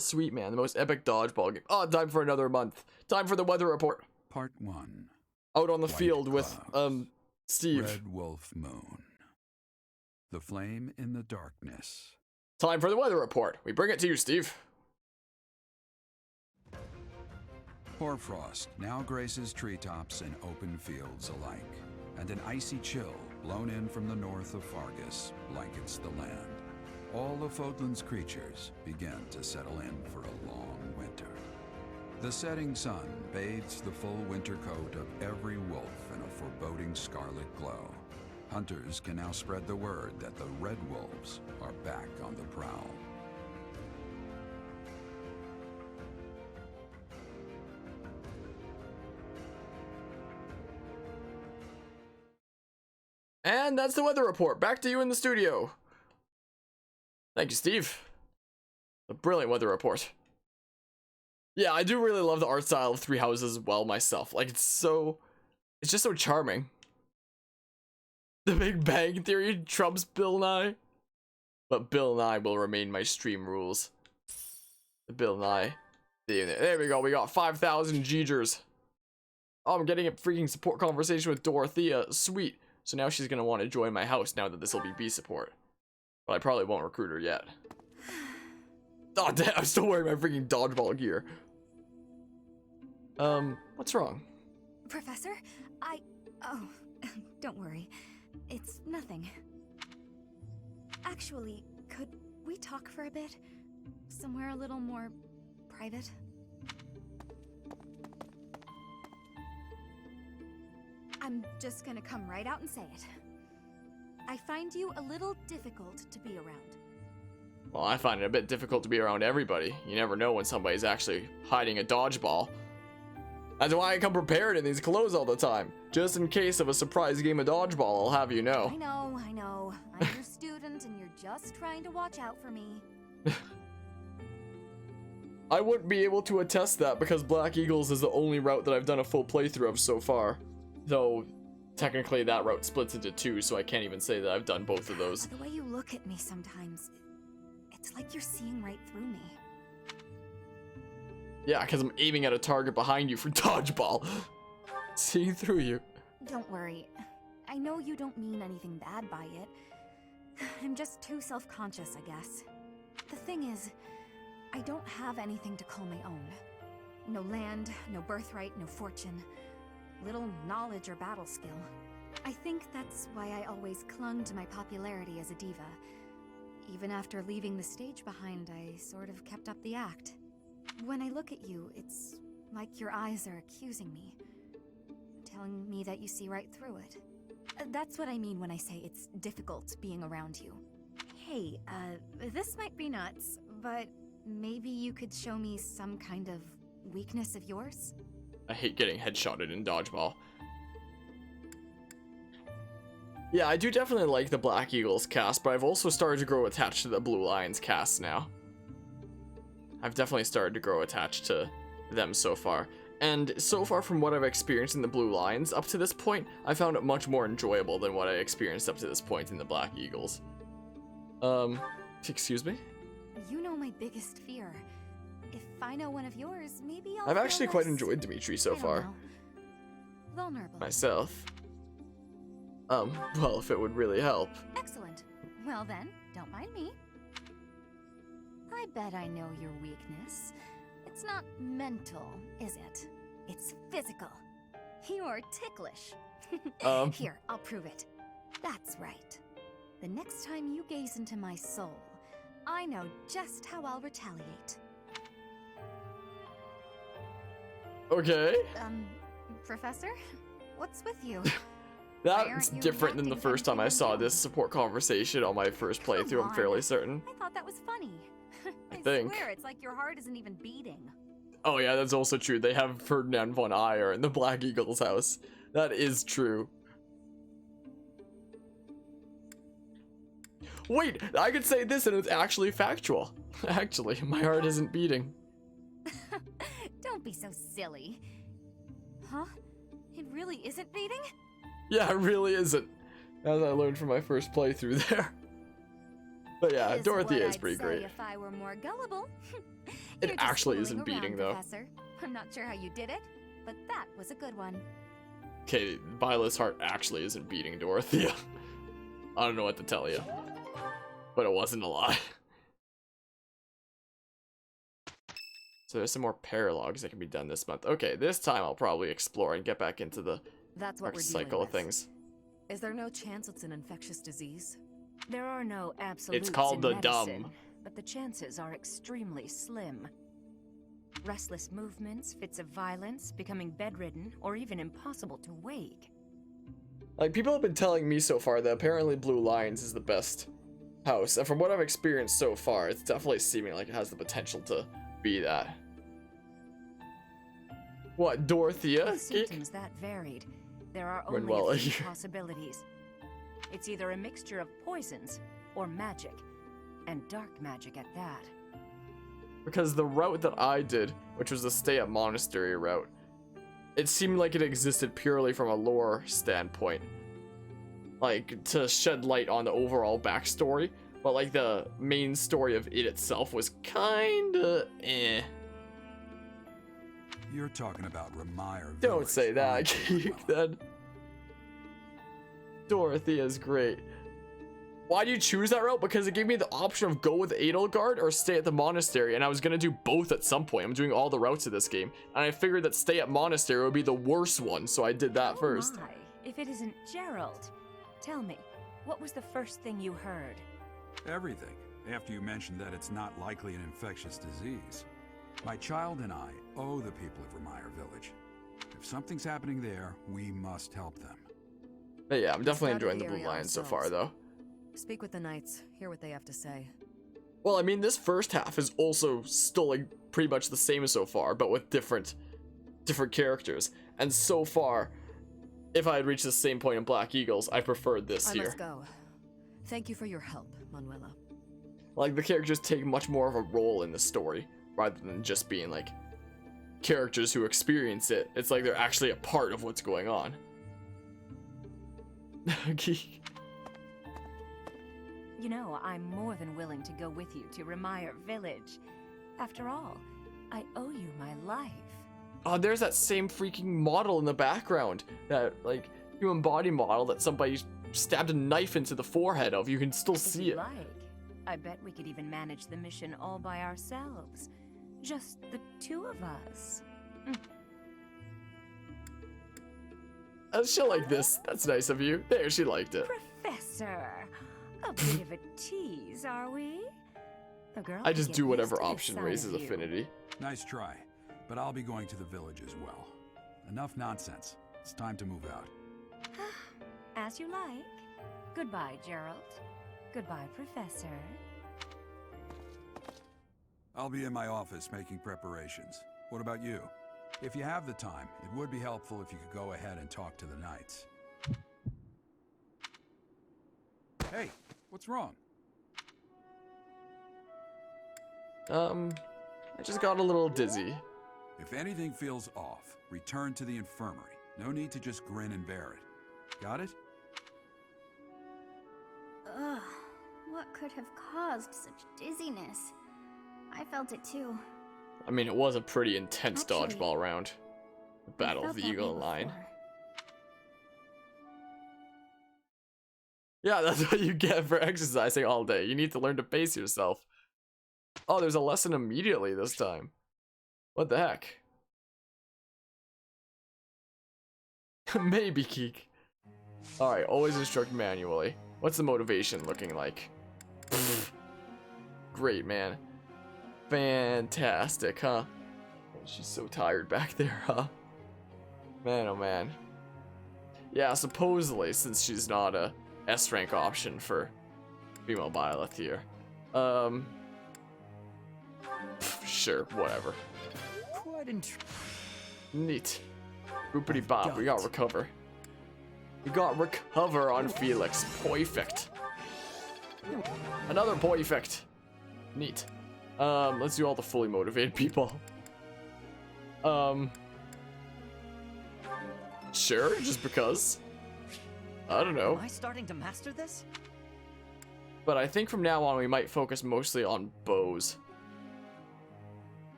Sweet man, the most epic dodgeball game. Oh, time for another month. Time for the weather report. Part 1. Out on the White field with, clouds. Steve. Red Wolf Moon. The Flame in the Darkness. Time for the weather report. We bring it to you, Steve. Hoarfrost now graces treetops and open fields alike, and an icy chill blown in from the north of Fargus blankets the land. All of Fodlan's creatures begin to settle in for a long winter. The setting sun bathes the full winter coat of every wolf in a foreboding scarlet glow. Hunters can now spread the word that the Red Wolves are back on the prowl. And that's the weather report. Back to you in the studio. Thank you, Steve. A brilliant weather report. Yeah, I do really love the art style of Three Houses as well myself. Like, it's just so charming. The Big Bang Theory trumps Bill Nye. But Bill Nye will remain my stream rules. The Bill Nye. There we go. We got 5,000 G'ers. Oh, I'm getting a freaking support conversation with Dorothea. Sweet. So now she's gonna want to join my house now that this will be B support. But I probably won't recruit her yet. Oh damn, I'm still wearing my freaking dodgeball gear. What's wrong? Professor, oh, don't worry. It's nothing. Actually, could we talk for a bit? Somewhere a little more private? I'm just gonna come right out and say it. I find you a little difficult to be around. Well, I find it a bit difficult to be around everybody. You never know when somebody's actually hiding a dodgeball. That's why I come prepared in these clothes all the time. Just in case of a surprise game of dodgeball, I'll have you know. I know. I'm your student and you're just trying to watch out for me. I wouldn't be able to attest that because Black Eagles is the only route that I've done a full playthrough of so far. Though, technically that route splits into 2, so I can't even say that I've done both of those. The way you look at me sometimes, it's like you're seeing right through me. Yeah, because I'm aiming at a target behind you for dodgeball. Seeing through you. Don't worry. I know you don't mean anything bad by it. I'm just too self-conscious, I guess. The thing is, I don't have anything to call my own. No land, no birthright, no fortune. Little knowledge or battle skill. I think that's why I always clung to my popularity as a diva. Even after leaving the stage behind, I sort of kept up the act. When I look at you, it's like your eyes are accusing me. Telling me that you see right through it. That's what I mean when I say it's difficult being around you. Hey, this might be nuts, but maybe you could show me some kind of weakness of yours? I hate getting headshotted in dodgeball. Yeah, I do definitely like the Black Eagles cast, but I've also started to grow attached to the Blue Lions cast now. I've definitely started to grow attached to them so far. And so far from what I've experienced in the Blue Lions, up to this point, I found it much more enjoyable than what I experienced up to this point in the Black Eagles. Excuse me? You know my biggest fear. If I know one of yours, maybe I'll I've feel actually quite less, enjoyed Dimitri so I don't far. know, vulnerable. Myself. Well, if it would really help. Excellent. Well then, don't mind me. I bet I know your weakness. It's not mental, is it? It's physical. You're ticklish. Here, I'll prove it. That's right. The next time you gaze into my soul, I know just how I'll retaliate. Okay. Professor? What's with you? That's aren't you different than the reacting to first time I anything saw I'm this doing? support conversation on my first playthrough, I'm fairly on. certain. I thought that was funny. I think. swear, it's like your heart isn't even beating. Oh yeah, that's also true. They have Ferdinand von Ayer in the Black Eagles house. That is true. Wait, I could say this and it's actually factual. Actually, my heart isn't beating. Don't be so silly. Huh? It really isn't beating? Yeah, it really isn't. As I learned from my first playthrough there. But yeah, Is Dorothea what is pretty I'd say great. If I were more gullible. It You're just actually fooling isn't beating, around, though. Professor. I'm not sure how you did it, but that was a good one. Okay, Byleth's heart actually isn't beating Dorothea. I don't know what to tell you. But it wasn't a lie. So there's some more paralogs that can be done this month. Okay, this time I'll probably explore and get back into the That's what we're cycle dealing of with. things. Is there no chance it's an infectious disease? There are no absolutes called in the medicine, dumb. but the chances are extremely slim. Restless movements, fits of violence, becoming bedridden, or even impossible to wake. Like, people have been telling me so far that apparently Blue Lions is the best house. And from what I've experienced so far, it's definitely seeming like it has the potential to be that. What, Dorothea? With symptoms that varied, there are only Manuela a few here. possibilities. It's either a mixture of poisons or magic, and dark magic at that. Because the route that I did, which was the stay at Monastery route, it seemed like it existed purely from a lore standpoint. Like, to shed light on the overall backstory, but like the main story of it itself was kinda eh. You're talking about Remire Don't Village, say that, aren't you, Keith, Manuela? then. Dorothea's great. Why do you choose that route? Because it gave me the option of go with Edelgard or stay at the monastery, and I was gonna do both at some point. I'm doing all the routes of this game, and I figured that stay at monastery would be the worst one, so I did that first. Oh my, if it isn't Gerald. Tell me, what was the first thing you heard? Everything, after you mentioned that it's not likely an infectious disease. My child and I owe the people of Remire Village. If something's happening there, we must help them. But yeah, I'm definitely scouted enjoying the the Blue area Lions so far, ourselves. though. Speak with the knights, hear what they have to say. Well, I mean, this first half is also still like pretty much the same so far, but with different characters. And so far, if I had reached the same point in Black Eagles, I preferred this I here. must go. Thank you for your help, Manuela. Like, the characters take much more of a role in the story, rather than just being like characters who experience it. It's like they're actually a part of what's going on. You know, I'm more than willing to go with you to Remire Village. After all, I owe you my life. Oh, there's that same freaking model in the background. That, like, human body model that somebody stabbed a knife into the forehead of. You can still If see you it. like, I bet we could even manage the mission all by ourselves. Just the two of us. She'll like this. That's nice of you. There, she liked it. Professor, a bit of a tease, are we? The girl I could just get do used whatever to this option side raises of you. affinity. Nice try, but I'll be going to the village as well. Enough nonsense. It's time to move out. As you like. Goodbye, Gerald. Goodbye, Professor. I'll be in my office making preparations. What about you? If you have the time, it would be helpful if you could go ahead and talk to the knights. Hey, what's wrong? I just got a little dizzy. If anything feels off, return to the infirmary. No need to just grin and bear it. Got it? Ugh, what could have caused such dizziness? I felt it too. I mean, it was a pretty intense Actually, dodgeball round. The Battle I of felt the that Eagle way Line. before. Yeah, that's what you get for exercising all day. You need to learn to pace yourself. Oh, there's a lesson immediately this time. What the heck? Maybe, Keek. Alright, always instruct manually. What's the motivation looking like? Great, man. Fantastic, huh? She's so tired back there, huh? Man, oh man. Yeah, supposedly, since she's not a S-rank option for female Byleth here. Sure, whatever. Quite Neat. Boopity bop, we got recover. We got recover on Felix. Perfect. Another perfect. Neat. Let's do all the fully motivated people. Sure, just because. I don't know. Am I starting to master this? but I think from now on we might focus mostly on bows.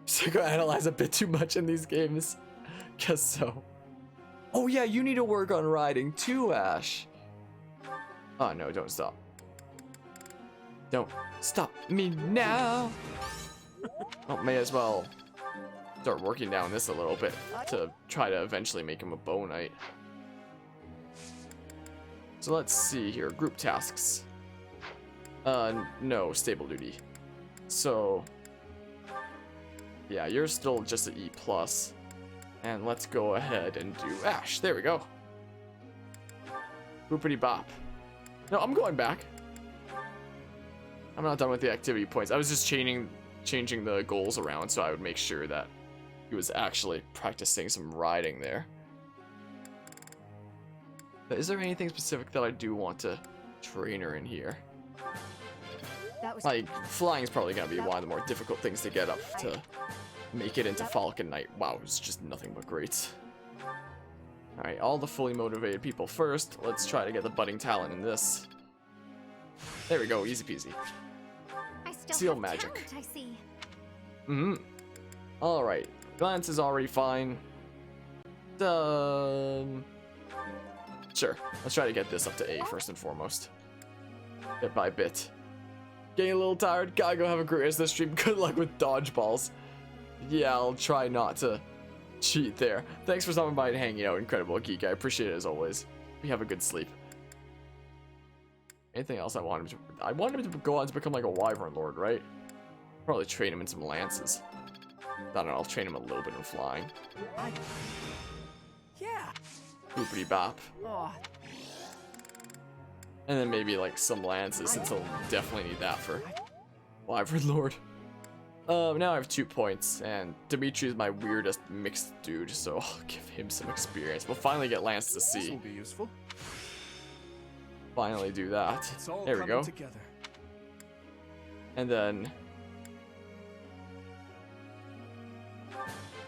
Psychoanalyze a bit too much in these games. Guess so. Oh yeah, you need to work on riding too, Ash. Oh no, don't stop. Don't stop me now. Oh, may as well start working down this a little bit to try to eventually make him a bow knight. So let's see here, group tasks. No, stable duty. So, yeah, you're still just an E+. And let's go ahead and do Ash. There we go. Boopity bop. No, I'm going back. I'm not done with the activity points. I was just changing the goals around so I would make sure that he was actually practicing some riding there. But is there anything specific that I do want to train her in here? Like, flying is probably going to be one of the more difficult things to get up to make it into Falcon Knight. Wow, it's just nothing but greats. Alright, all the fully motivated people first. Let's try to get the budding talent in this. There we go, easy peasy. Seal magic. I see. Alright, glance is already fine. Sure, let's try to get this up to A first and foremost. Bit by bit. Getting a little tired, gotta go have a great rest of the stream. Good luck with dodgeballs. Yeah, I'll try not to cheat there. Thanks for stopping by and hanging out, Incredible Geek. I appreciate it as always. We have a good sleep. Anything else I want him to... I want him to go on to become like a Wyvern Lord, right? Probably train him in some lances. I don't know, I'll train him a little bit in flying. Yeah. Boopity bop. Oh. And then maybe like some lances, since he'll definitely need that for Wyvern Lord. Now I have 2 points, and Dimitri is my weirdest mixed dude, so I'll give him some experience. We'll finally get Lance to This see. will be useful. Finally do that. It's all There we go. together. And then...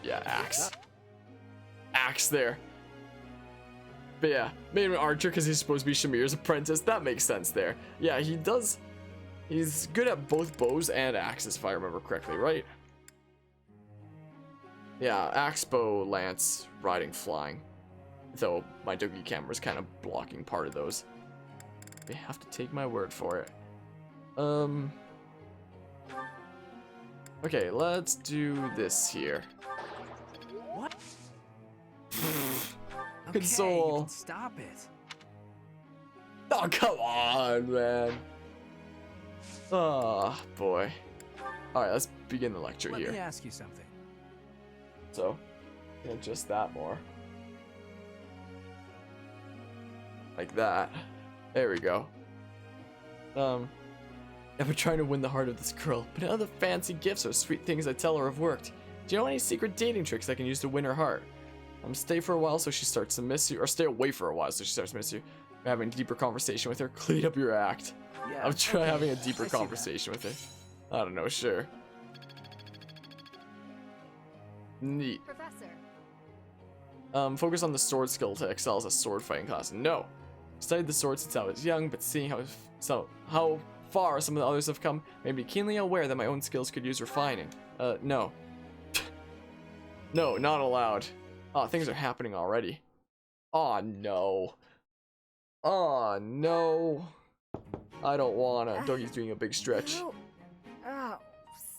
yeah, axe. Axe there. But yeah, made him an archer because he's supposed to be Shamir's apprentice. That makes sense there. Yeah, he does... he's good at both bows and axes, if I remember correctly, right? Yeah, axe, bow, lance, riding, flying. Though my Dogi camera is kind of blocking part of those. You have to take my word for it. Okay, let's do this here. What? Console. Okay, you can stop it. Oh, come on, man. Oh, boy. Alright, let's begin the lecture Let here. me ask you something. So, just that more. Like that. There we go. I've been trying to win the heart of this girl, but none of the fancy gifts or sweet things I tell her have worked. Do you know any secret dating tricks I can use to win her heart? Stay for a while so she starts to miss you, or stay away for a while so she starts to miss you. You're having a deeper conversation with her, clean up your act. Yeah. I'll try okay, having a deeper I see that. conversation with her. I don't know, sure. Neat. Professor. Focus on the sword skill to excel as a sword fighting class. No. Studied the sword since I was young, but seeing how far some of the others have come made me keenly aware that my own skills could use refining. No. No, not allowed. Oh, things are happening already. Oh no. Oh no. I don't wanna. Dogi's doing a big stretch. Oh,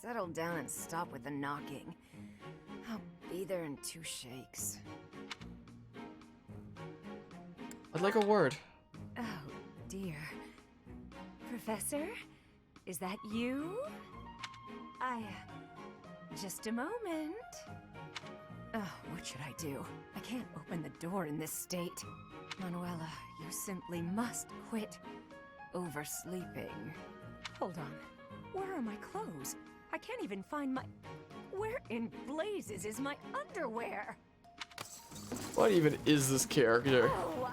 settle down and stop with the knocking. I'll be there in 2 shakes. I'd like a word. Oh, dear. Professor? Is that you? Just a moment. Oh, what should I do? I can't open the door in this state. Manuela, you simply must quit oversleeping. Hold on. Where are my clothes? I can't even find my... Where in blazes is my underwear? What even is this character? Oh,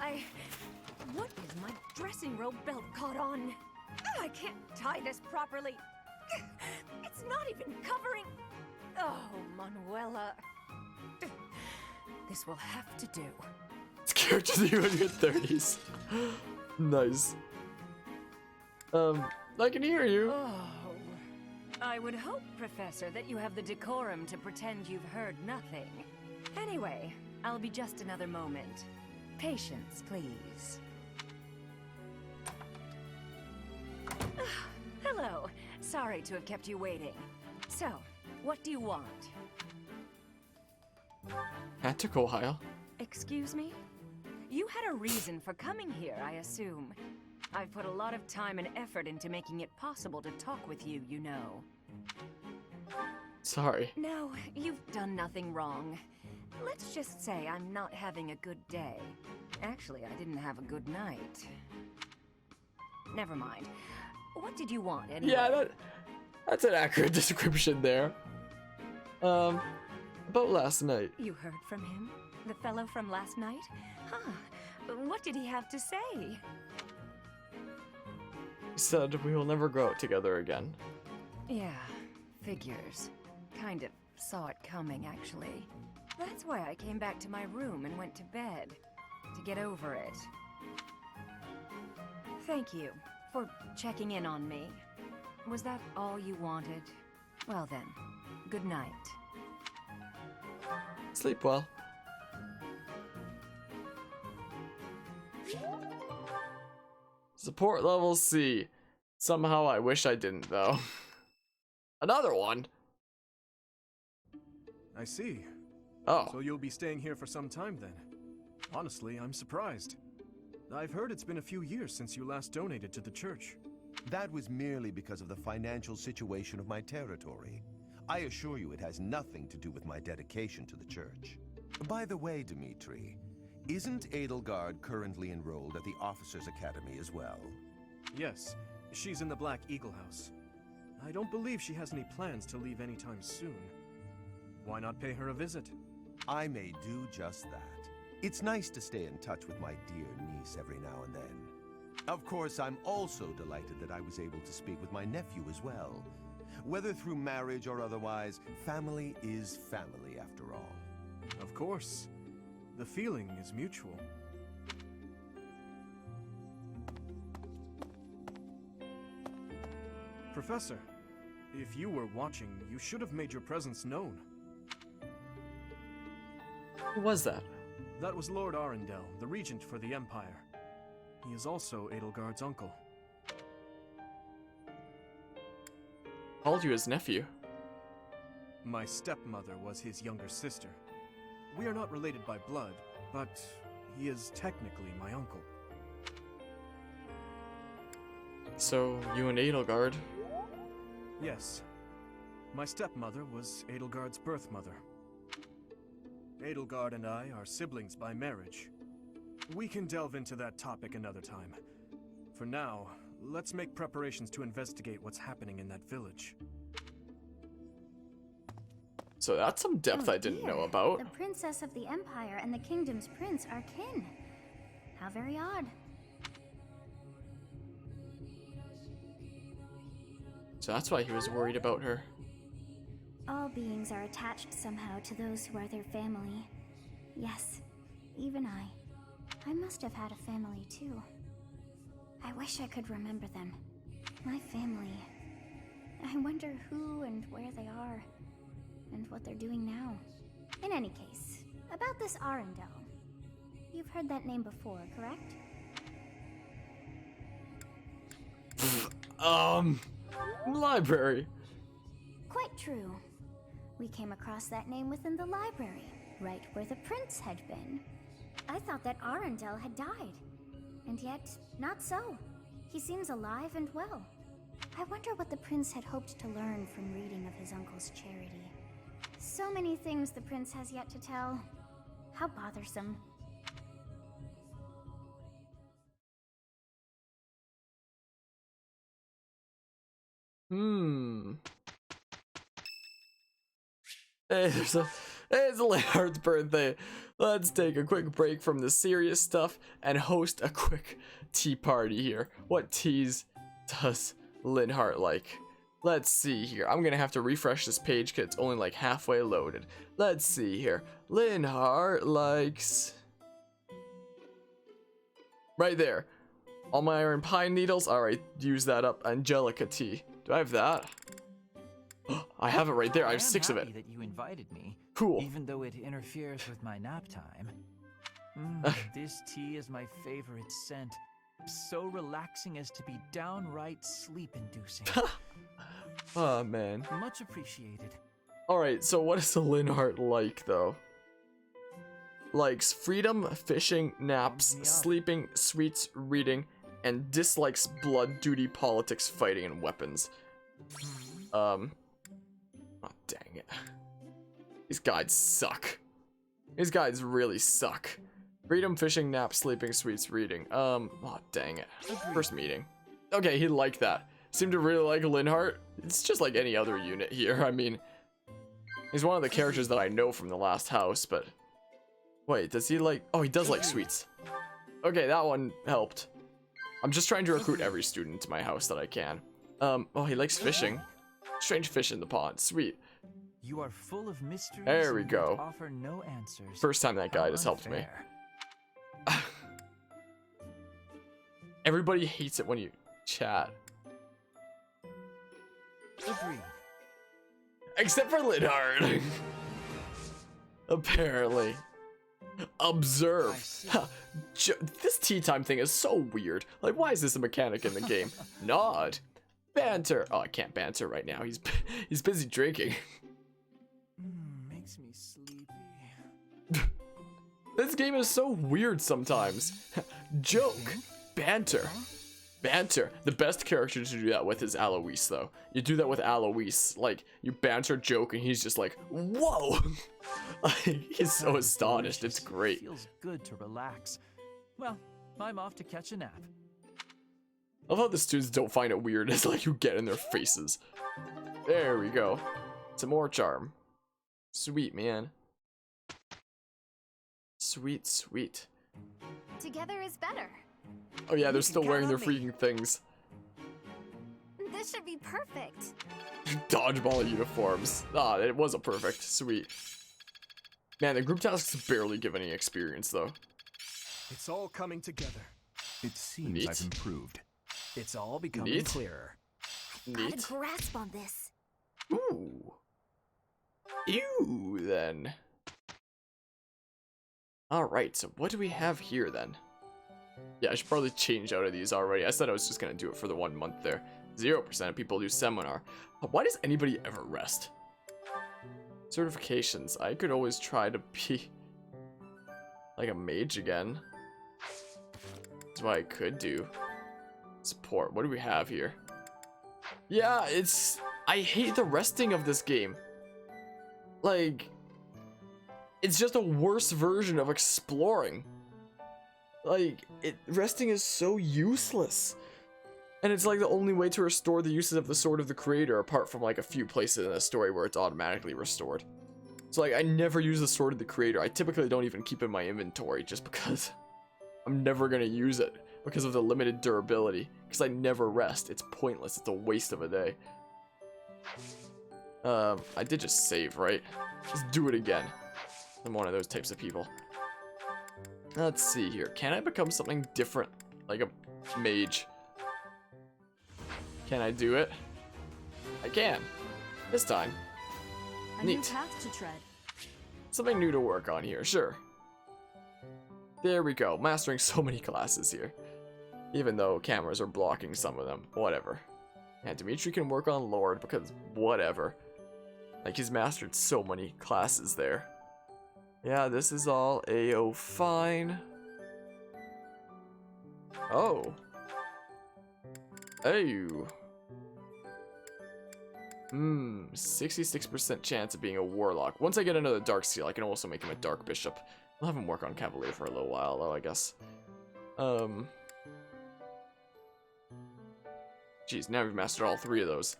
what is my dressing robe belt caught on? I can't tie this properly. It's not even covering... Oh, Manuela. This will have to do. This character's you in your 30s. Nice. I can hear you. Oh, I would hope, Professor, that you have the decorum to pretend you've heard nothing. Anyway, I'll be just another moment. Patience, please. Hello. Sorry to have kept you waiting. So, what do you want? That took a while. Excuse me? You had a reason for coming here, I assume. I've put a lot of time and effort into making it possible to talk with you, you know. Sorry. No, you've done nothing wrong. Let's just say I'm not having a good day. Actually, I didn't have a good night. Never mind. What did you want, anyway? Yeah, that's an accurate description there. About last night. You heard from him? The fellow from last night? Huh. What did he have to say? He said we will never go out together again. Yeah, figures. Kind of saw it coming, actually. That's why I came back to my room and went to bed. To get over it. Thank you for checking in on me. Was that all you wanted? Well then, good night. Sleep well. Support level C. Somehow I wish I didn't though. Another one. I see. Oh. So you'll be staying here for some time then. Honestly, I'm surprised. I've heard it's been a few years since you last donated to the church. That was merely because of the financial situation of my territory. I assure you it has nothing to do with my dedication to the church. By the way, Dimitri, isn't Edelgard currently enrolled at the Officers' Academy as well? Yes, she's in the Black Eagle House. I don't believe she has any plans to leave anytime soon. Why not pay her a visit? I may do just that. It's nice to stay in touch with my dear niece every now and then. Of course, I'm also delighted that I was able to speak with my nephew as well. Whether through marriage or otherwise, family is family after all. Of course. The feeling is mutual. Professor, if you were watching, you should have made your presence known. Who was that? That was Lord Arundel, the regent for the Empire. He is also Edelgard's uncle. Called you his nephew. My stepmother was his younger sister. We are not related by blood, but he is technically my uncle. So, you and Edelgard. Yes. My stepmother was Edelgard's birth mother. Edelgard and I are siblings by marriage. We can delve into that topic another time. For now, let's make preparations to investigate what's happening in that village. So that's some depth I didn't know about. The princess of the Empire and the kingdom's prince are kin. How very odd. So that's why he was worried about her. All beings are attached somehow to those who are their family. Yes, even I. I must have had a family too. I wish I could remember them. My family. I wonder who and where they are, and what they're doing now. In any case, about this Arundel. You've heard that name before, correct? Library. Quite true. We came across that name within the library, right where the prince had been. I thought that Arundel had died, and yet, not so. He seems alive and well. I wonder what the prince had hoped to learn from reading of his uncle's charity. So many things the prince has yet to tell. How bothersome. Hey, it's Leonard's birthday. Let's take a quick break from the serious stuff and host a quick tea party here. What teas does Linhart like? Let's see here. I'm gonna have to refresh this page because it's only like halfway loaded. Let's see here. Linhart likes... Right there. All my iron pine needles. All right, use that up. Angelica tea. Do I have that? I have it right there. I have 6 of it. That you invited me, Cool. even though it interferes with my nap time. This tea is my favorite scent. So relaxing as to be downright sleep-inducing. Oh, man. Much appreciated. All right, so what is a Linhardt like, though? Likes freedom, fishing, naps, sleeping, sweets, reading, and dislikes blood, duty, politics, fighting, and weapons. Oh, dang it. These guides suck. These guides really suck. Freedom, fishing, nap, sleeping, sweets, reading. Oh, dang it. First meeting. Okay, he liked that. Seemed to really like Linhardt. It's just like any other unit here. I mean, he's one of the characters that I know from the last house, but... Wait, does he like... Oh, he does like sweets. Okay, that one helped. I'm just trying to recruit every student to my house that I can. Oh, he likes fishing. Strange fish in the pond. Sweet. You are full of mysteries. There we and go. yet offer no answers. First time that guide has helped me. Unfair. Everybody hates it when you chat. Agreed. Except for Linhardt. Apparently. Observe. Huh. This tea time thing is so weird. Like, why is this a mechanic in the game? Nod. Banter. Oh, I can't banter right now. He's busy drinking. Makes me sleepy. This game is so weird sometimes. Joke. Banter. Banter. The best character to do that with is Alois, though. You do that with Alois. Like, you banter, joke, and he's just like, whoa! He's so astonished. It's great. Feels good to relax. Well, I'm off to catch a nap. I love how the students don't find it weird. It's like you get in their faces. There we go. Some more charm. Sweet, man. Sweet, sweet. Together is better. Oh yeah, they're You still can wearing their count on me. freaking things. This should be perfect. Dodgeball uniforms. Ah, it was a perfect. Sweet. Man, the group tasks barely give any experience, though. It's all coming together. It seems Neat. I've improved. It's all becoming Neat. clearer. Got Neat. a grasp on this. Ooh. Ew, then. Alright, so what do we have here, then? Yeah, I should probably change out of these already. I said I was just gonna do it for the 1 month there. 0% of people do seminar. But why does anybody ever rest? Certifications. I could always try to be like a mage again. That's what I could do. Support. What do we have here? Yeah, it's... I hate the resting of this game. Like... It's just a worse version of exploring. Like, resting is so useless. And it's like the only way to restore the uses of the Sword of the Creator, apart from like a few places in the story where it's automatically restored. So like, I never use the Sword of the Creator. I typically don't even keep it in my inventory just because I'm never gonna use it because of the limited durability. Because I never rest. It's pointless. It's a waste of a day. I did just save, right? Let's do it again. I'm one of those types of people. Let's see here. Can I become something different? Like a mage? Can I do it? I can. This time. A new Neat. path to tread. Something new to work on here, sure. There we go. Mastering so many classes here. Even though cameras are blocking some of them. Whatever. And Dimitri can work on Lord because whatever. Like, he's mastered so many classes there. Yeah, this is all A-O fine. Oh. Hey. 66% chance of being a warlock. Once I get another dark seal, I can also make him a dark bishop. I'll have him work on cavalier for a little while, though, I guess. Geez, now we've mastered all 3 of those.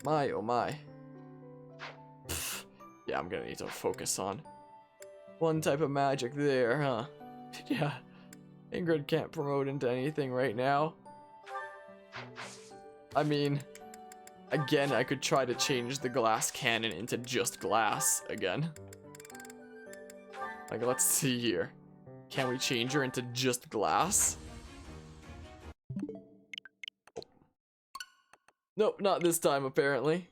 My, oh my. Pfft. Yeah, I'm gonna need to focus on one type of magic there, huh? Yeah. Ingrid can't promote into anything right now. I mean, again, I could try to change the glass cannon into just glass again. Like, let's see here. Can we change her into just glass? Nope, not this time, apparently.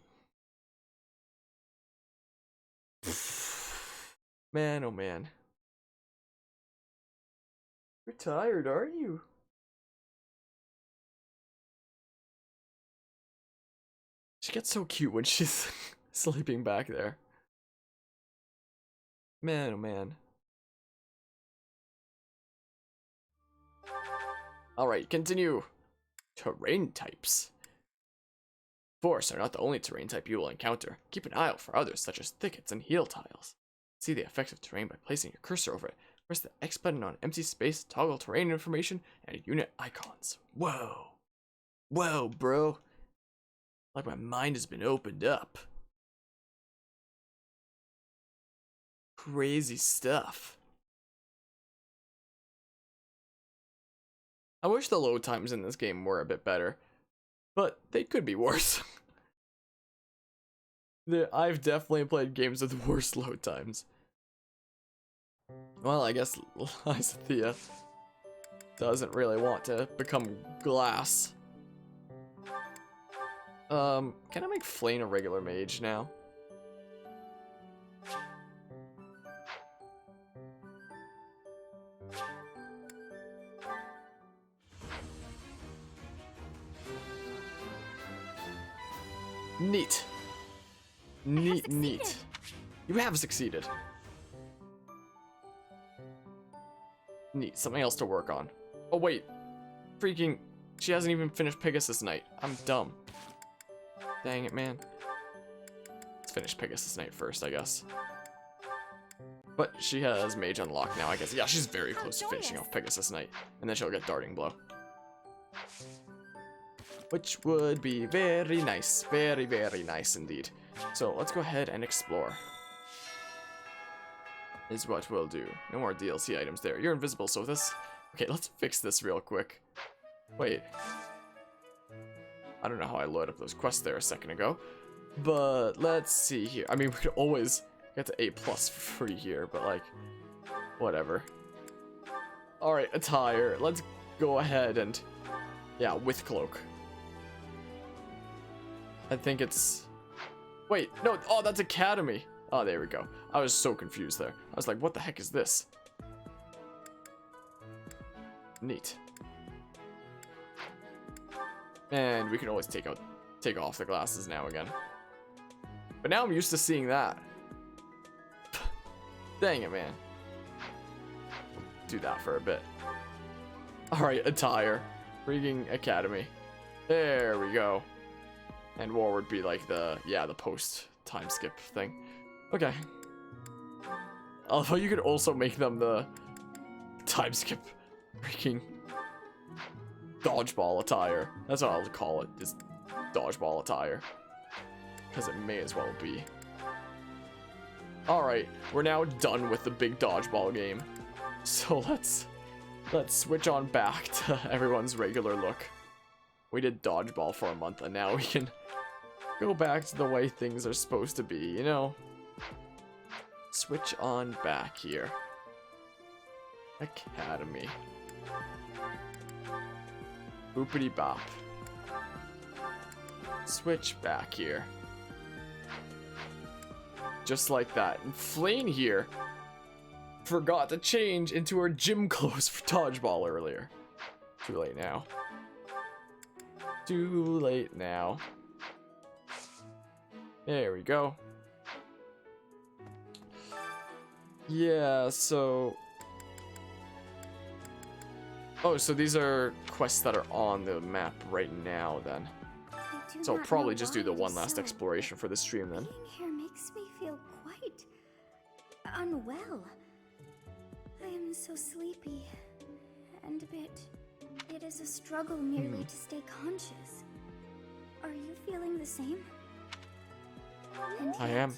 Man, oh man. You're tired, aren't you? She gets so cute when she's sleeping back there. Man, oh man. Alright, continue. Terrain types. Forests are not the only terrain type you will encounter. Keep an eye out for others, such as thickets and heel tiles. See the effects of terrain by placing your cursor over it. Press the X button on empty space, toggle terrain information, and unit icons. Whoa. Whoa, bro. Like my mind has been opened up. Crazy stuff. I wish the load times in this game were a bit better, but they could be worse. I've definitely played games with worse load times. Well, I guess Lysithea doesn't really want to become glass. Can I make Flame a regular mage now? Neat. Neat. You have succeeded. Neat. Something else to work on. Oh, wait. Freaking. She hasn't even finished Pegasus Night. I'm dumb. Dang it, man. Let's finish Pegasus Night first, I guess. But she has Mage unlocked now, I guess. Yeah, she's very close to finishing off Pegasus Night. And then she'll get Darting Blow. Which would be very nice. Very, very nice indeed. So let's go ahead and explore. Is what we'll do. No more DLC items there. You're invisible, so this... Okay, let's fix this real quick. Wait. I don't know how I loaded up those quests there a second ago. But let's see here. I mean, we could always get to A+ for free here, but like... Whatever. Alright, attire. Let's go ahead and... Yeah, with cloak. I think it's... Wait, no, oh, that's Academy. Oh, there we go. I was so confused there. I was like, what the heck is this? Neat. And we can always take off the glasses now again. But now I'm used to seeing that. Dang it, man. Do that for a bit. Alright, attire. Freaking Academy. There we go. And war would be like the post time skip thing. Okay. Although you could also make them the time skip freaking dodgeball attire. That's what I'll call it, is dodgeball attire. Because it may as well be. Alright, we're now done with the big dodgeball game. So let's switch on back to everyone's regular look. We did dodgeball for a month and now we can go back to the way things are supposed to be, you know? Switch on back here. Academy. Boopity bop. Switch back here. Just like that. And Flame here forgot to change into her gym clothes for dodgeball earlier. Too late now. Too late now. There we go. Yeah, so... Oh, so these are quests that are on the map right now, then. So I'll probably just do the one last exploration for the stream, then. Being here makes me feel quite... unwell. I am so sleepy. And it is a struggle merely to stay conscious. Are you feeling the same? And I yet, am.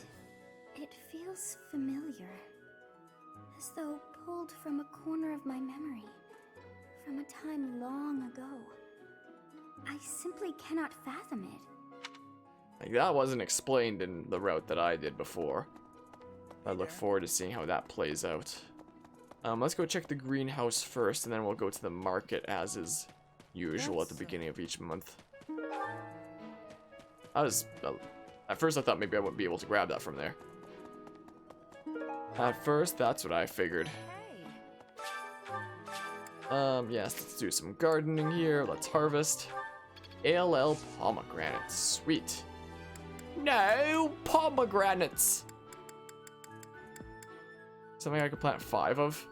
It feels familiar. As though pulled from a corner of my memory. From a time long ago. I simply cannot fathom it. Like, that wasn't explained in the route that I did before. I look forward to seeing how that plays out. Let's go check the greenhouse first, and then we'll go to the market as is usual at the beginning of each month. At first I thought maybe I wouldn't be able to grab that from there. At first, that's what I figured. Yes, let's do some gardening here. Let's harvest. ALL pomegranates. Sweet. No pomegranates. Something I could plant 5 of.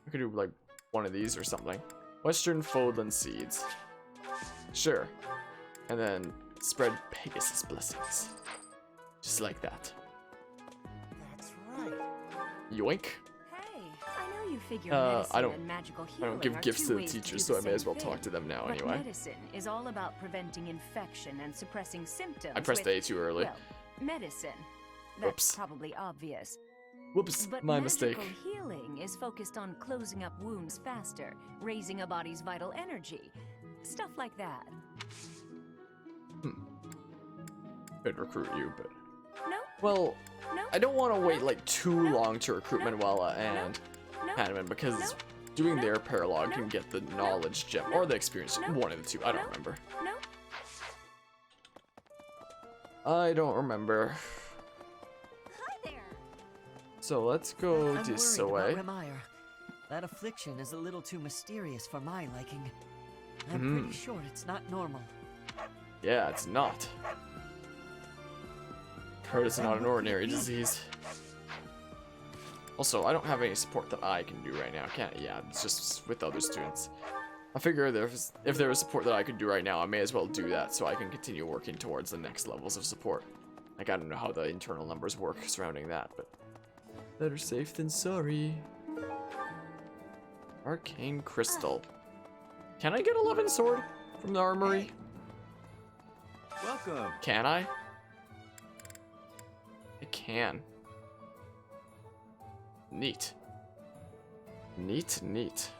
I could do like one of these or something. Western Fodland seeds. Sure. And then spread Pegasus blessings. Just like that. That's right. Yoink. Hey, I know you figure I medicine don't- and magical I healing don't give are gifts two to the ways teachers, do so I the may as same well talk thing. to them now But anyway. medicine is all about preventing infection and suppressing symptoms. I pressed with, A too early. Well, medicine. That's Whoops. probably obvious. Whoops, But my magical mistake. healing is focused on closing up wounds faster, raising a body's vital energy. Stuff like that. Could recruit you, but No? well, No? I don't want to wait No. like too No. long to recruit No. Manuela and No? Hanneman because No. doing No. their paralog No. can get the knowledge gem No. or the experience, No. one of the two. I don't No. remember. No? I don't remember. Hi there. So let's go I'm this worried way. about Remire. That affliction is a little too mysterious for my liking. I'm pretty sure it's not normal. Yeah, it's not. Heard it's not an ordinary disease. Also, I don't have any support that I can do right now. Can't. Yeah, it's just with other students. I figure if there was support that I could do right now, I may as well do that so I can continue working towards the next levels of support. Like, I don't know how the internal numbers work surrounding that, but better safe than sorry. Arcane Crystal. Can I get 11 sword from the armory? Welcome. Can I? I can. Neat. Neat, neat.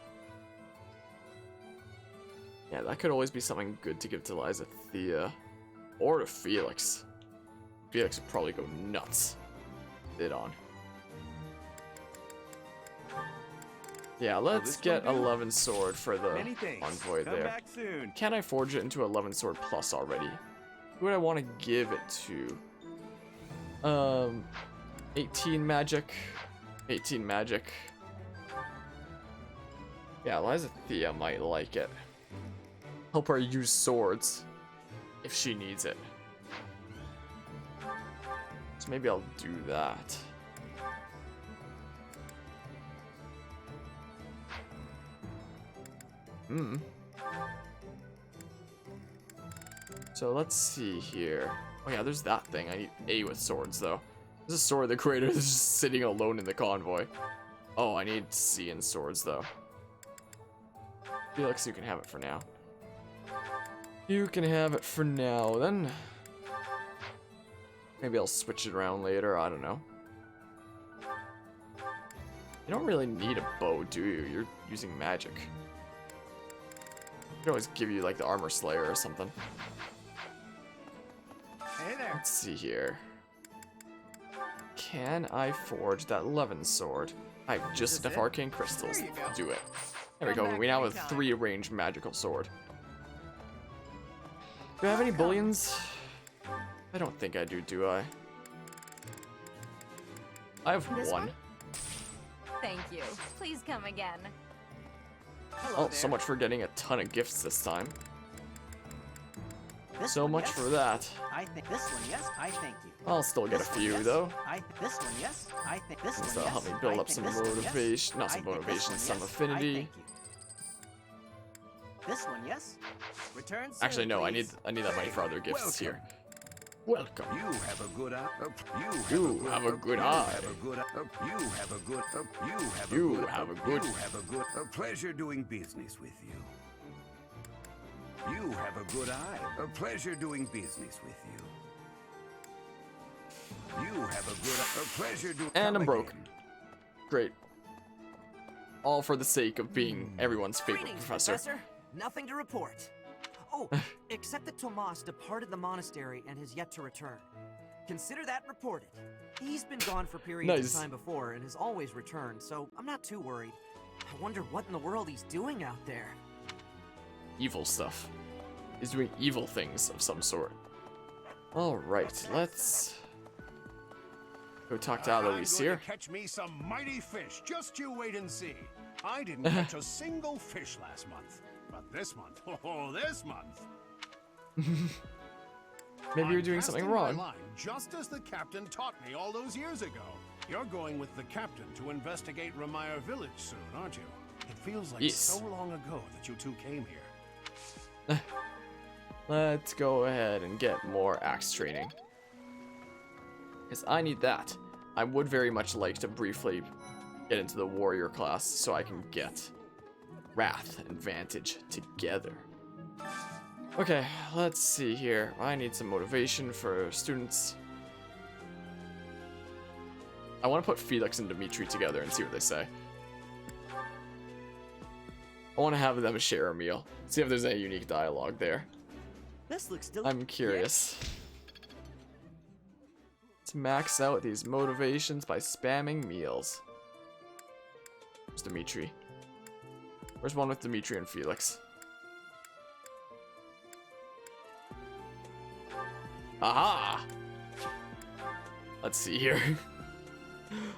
Yeah, that could always be something good to give to Liza Thea. Or to Felix. Felix would probably go nuts. Bid on. Yeah, let's get 11 sword for the Many thanks. envoy Come there. back soon. Can I forge it into 11 sword plus already? Who would I want to give it to? 18 magic. 18 magic. Yeah, Liza Thea might like it. Help her use swords if she needs it. So maybe I'll do that. So let's see here. Oh yeah, there's that thing. I need A with swords though. There's a sword the creator is just sitting alone in the convoy. Oh, I need C in swords though. Felix, you can have it for now. You can have it for now then. Maybe I'll switch it around later, I don't know. You don't really need a bow, do you? You're using magic. I could always give you like the armor slayer or something. Hey there. Let's see here. Can I forge that 11 sword? I have just enough arcane crystals to do it. There we go. We now have a 3 ranged magical sword. Do I have any bullions? I don't think I do, do I? I have This one. one? Thank you. Please come again. Oh, so much for getting a ton of gifts this time. This So one, much yes. for that. I think this one, yes. I thank you. I'll still get a This one, few yes. though. This one, yes. I think this Since one, that'll yes. help me build I up think some this one, yes. motivation. Not I some think this motivation, one, some yes. affinity. I thank you. This one, yes. Return soon, Actually, no, I need please. that money for other gifts here. Welcome. You have a good eye. You have a good eye. You have a good. You have a good. You have a good. A pleasure doing business with you. You have a good eye. A pleasure doing business with you. You have a good. A pleasure doing. And I'm Come broke. again. Great. All for the sake of being everyone's favorite Greetings, professor. Nothing to report. Oh, except that Tomas departed the monastery and has yet to return. Consider that reported. He's been gone for periods Nice. of time before and has always returned, so I'm not too worried. I wonder what in the world he's doing out there. Evil stuff. He's doing evil things of some sort. Alright, let's go talk to Alois here. Catch me some mighty fish. Just you wait and see. I didn't catch a single fish last month. But this month, oh, this month. Maybe you're doing I'm something casting wrong. my line just as the captain taught me all those years ago. You're going with the captain to investigate Rhea village soon, aren't you? It feels like Yes. so long ago that you two came here. Let's go ahead and get more axe training. Because I need that. I would very much like to briefly get into the warrior class so I can get Wrath and Vantage together. Okay, let's see here. I need some motivation for students. I want to put Felix and Dimitri together and see what they say. I want to have them share a meal. See if there's any unique dialogue there. This looks still. I'm curious. Let's max out these motivations by spamming meals. Where's Dimitri? Where's one with Dimitri and Felix? Aha! Let's see here.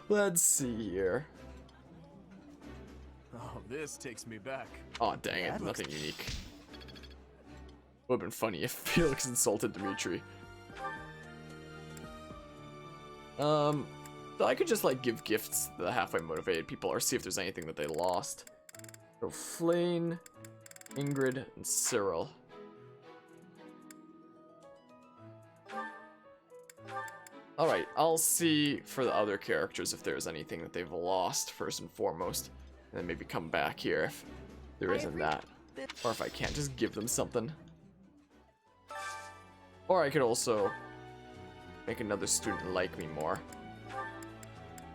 Let's see here. Oh, this takes me back. Oh, dang it. Nothing unique. Would have been funny if Felix insulted Dimitri. I could just like give gifts to the halfway motivated people or see if there's anything that they lost. So Flane, Ingrid, and Cyril. Alright, I'll see for the other characters if there's anything that they've lost first and foremost. And then maybe come back here if there isn't that. Or if I can't, just give them something. Or I could also make another student like me more.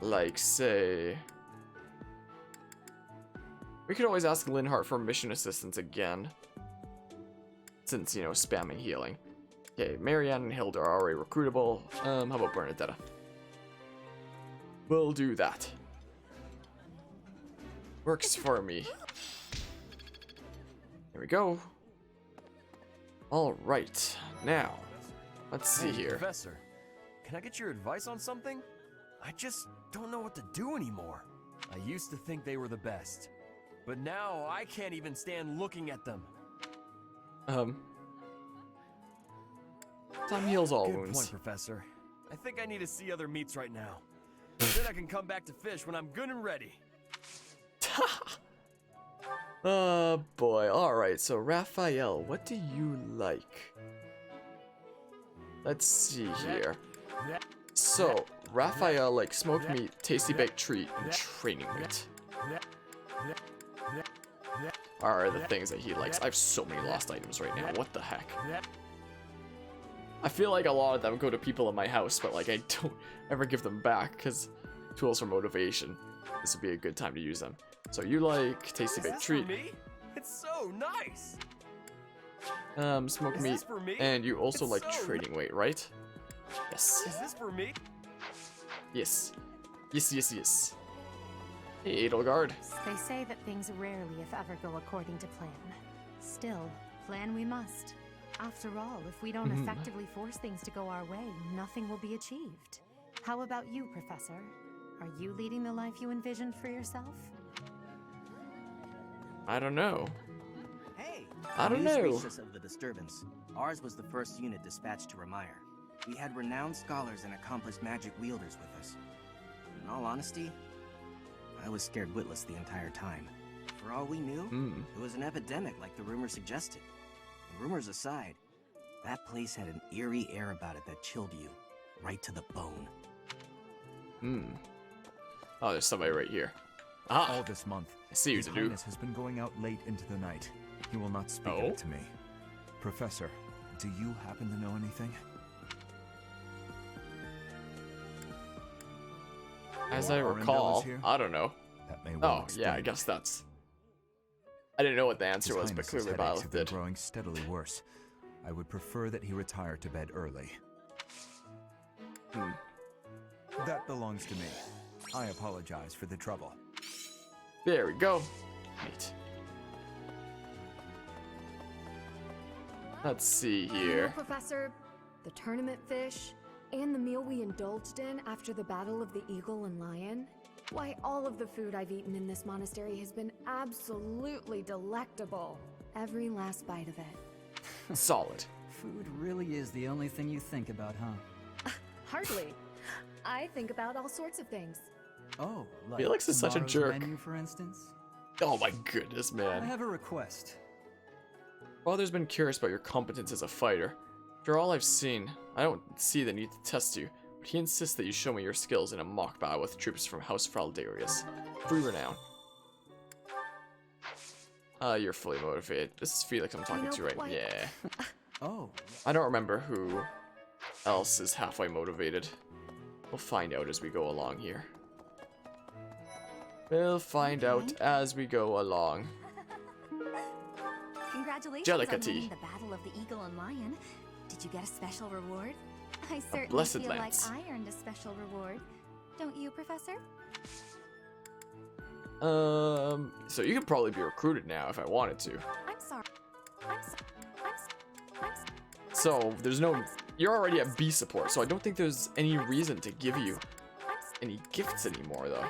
Like, say... We could always ask Linhart for mission assistance again. Since, you know, spamming healing. Okay, Marianne and Hilda are already recruitable. How about Bernadetta? We'll do that. Works for me. Here we go. Alright, now, let's see here. Professor, can I get your advice on something? I just don't know what to do anymore. I used to think they were the best, but now I can't even stand looking at them. Time heals all Good wounds. point, Professor. I think I need to see other meats right now. Then I can come back to fish when I'm good and ready. Oh boy, alright, so Raphael, what do you like? Let's see here. So, Raphael likes smoked meat, tasty baked treat, and training meat. Are the things that he likes. I have so many lost items right now, what the heck? I feel like a lot of them go to people in my house, but like I don't ever give them back, because tools for motivation. This would be a good time to use them. So you like tasty baked treat. For me? It's so nice. Smoked Is meat, this for me? and you also It's like so trading weight, right? Yes. Is this for me? Yes. Yes, yes, yes. Hey, Edelgard. They say that things rarely, if ever, go according to plan. Still, plan we must. After all, if we don't effectively force things to go our way, nothing will be achieved. How about you, Professor? Are you leading the life you envisioned for yourself? I don't know. Hey! I don't News know. reached us of the disturbance. Ours was the first unit dispatched to Rhea. We had renowned scholars and accomplished magic wielders with us. In all honesty, I was scared witless the entire time. For all we knew, it was an epidemic like the rumors suggested. And rumors aside, that place had an eerie air about it that chilled you, right to the bone. Oh, there's somebody right here. Ah, All this month, I see you, His Zadu. Highness has been going out late into the night. He will not speak of Oh? it to me. Professor, do you happen to know anything? As I Arundel recall, is here? I don't know. That may well Oh, yeah, I explain. guess that's... I didn't know what the answer His was, but Highness's clearly headaches Byleth have been did. growing steadily worse. I would prefer that he retire to bed early. That belongs to me. I apologize for the trouble. There we go. Right. Let's see You know, here. Professor, the tournament fish, and the meal we indulged in after the Battle of the Eagle and Lion. Why, all of the food I've eaten in this monastery has been absolutely delectable. Every last bite of it. Solid. Food really is the only thing you think about, huh? Hardly. I think about all sorts of things. Oh, like Felix is such a tomorrow's jerk. menu, for instance? Oh my goodness, I man. have a request. Father's been curious about your competence as a fighter. After all I've seen, I don't see the need to test you, but he insists that you show me your skills in a mock battle with troops from House Fraldarius. Free renown. You're fully motivated. This is Felix I'm talking to, right? Yeah. Oh. I don't remember who else is halfway motivated. We'll find out as we go along here. We'll find out as we go along. Congratulations Jellica on tea. winning the Battle of the Eagle and Lion. Did you get a special reward? I certainly blessed feel lance. like I earned a special reward. Don't you, Professor? So you could probably be recruited now if I wanted to. I'm sorry. So there's no, you're already at B support, so I don't think there's any reason to give you any gifts anymore, though.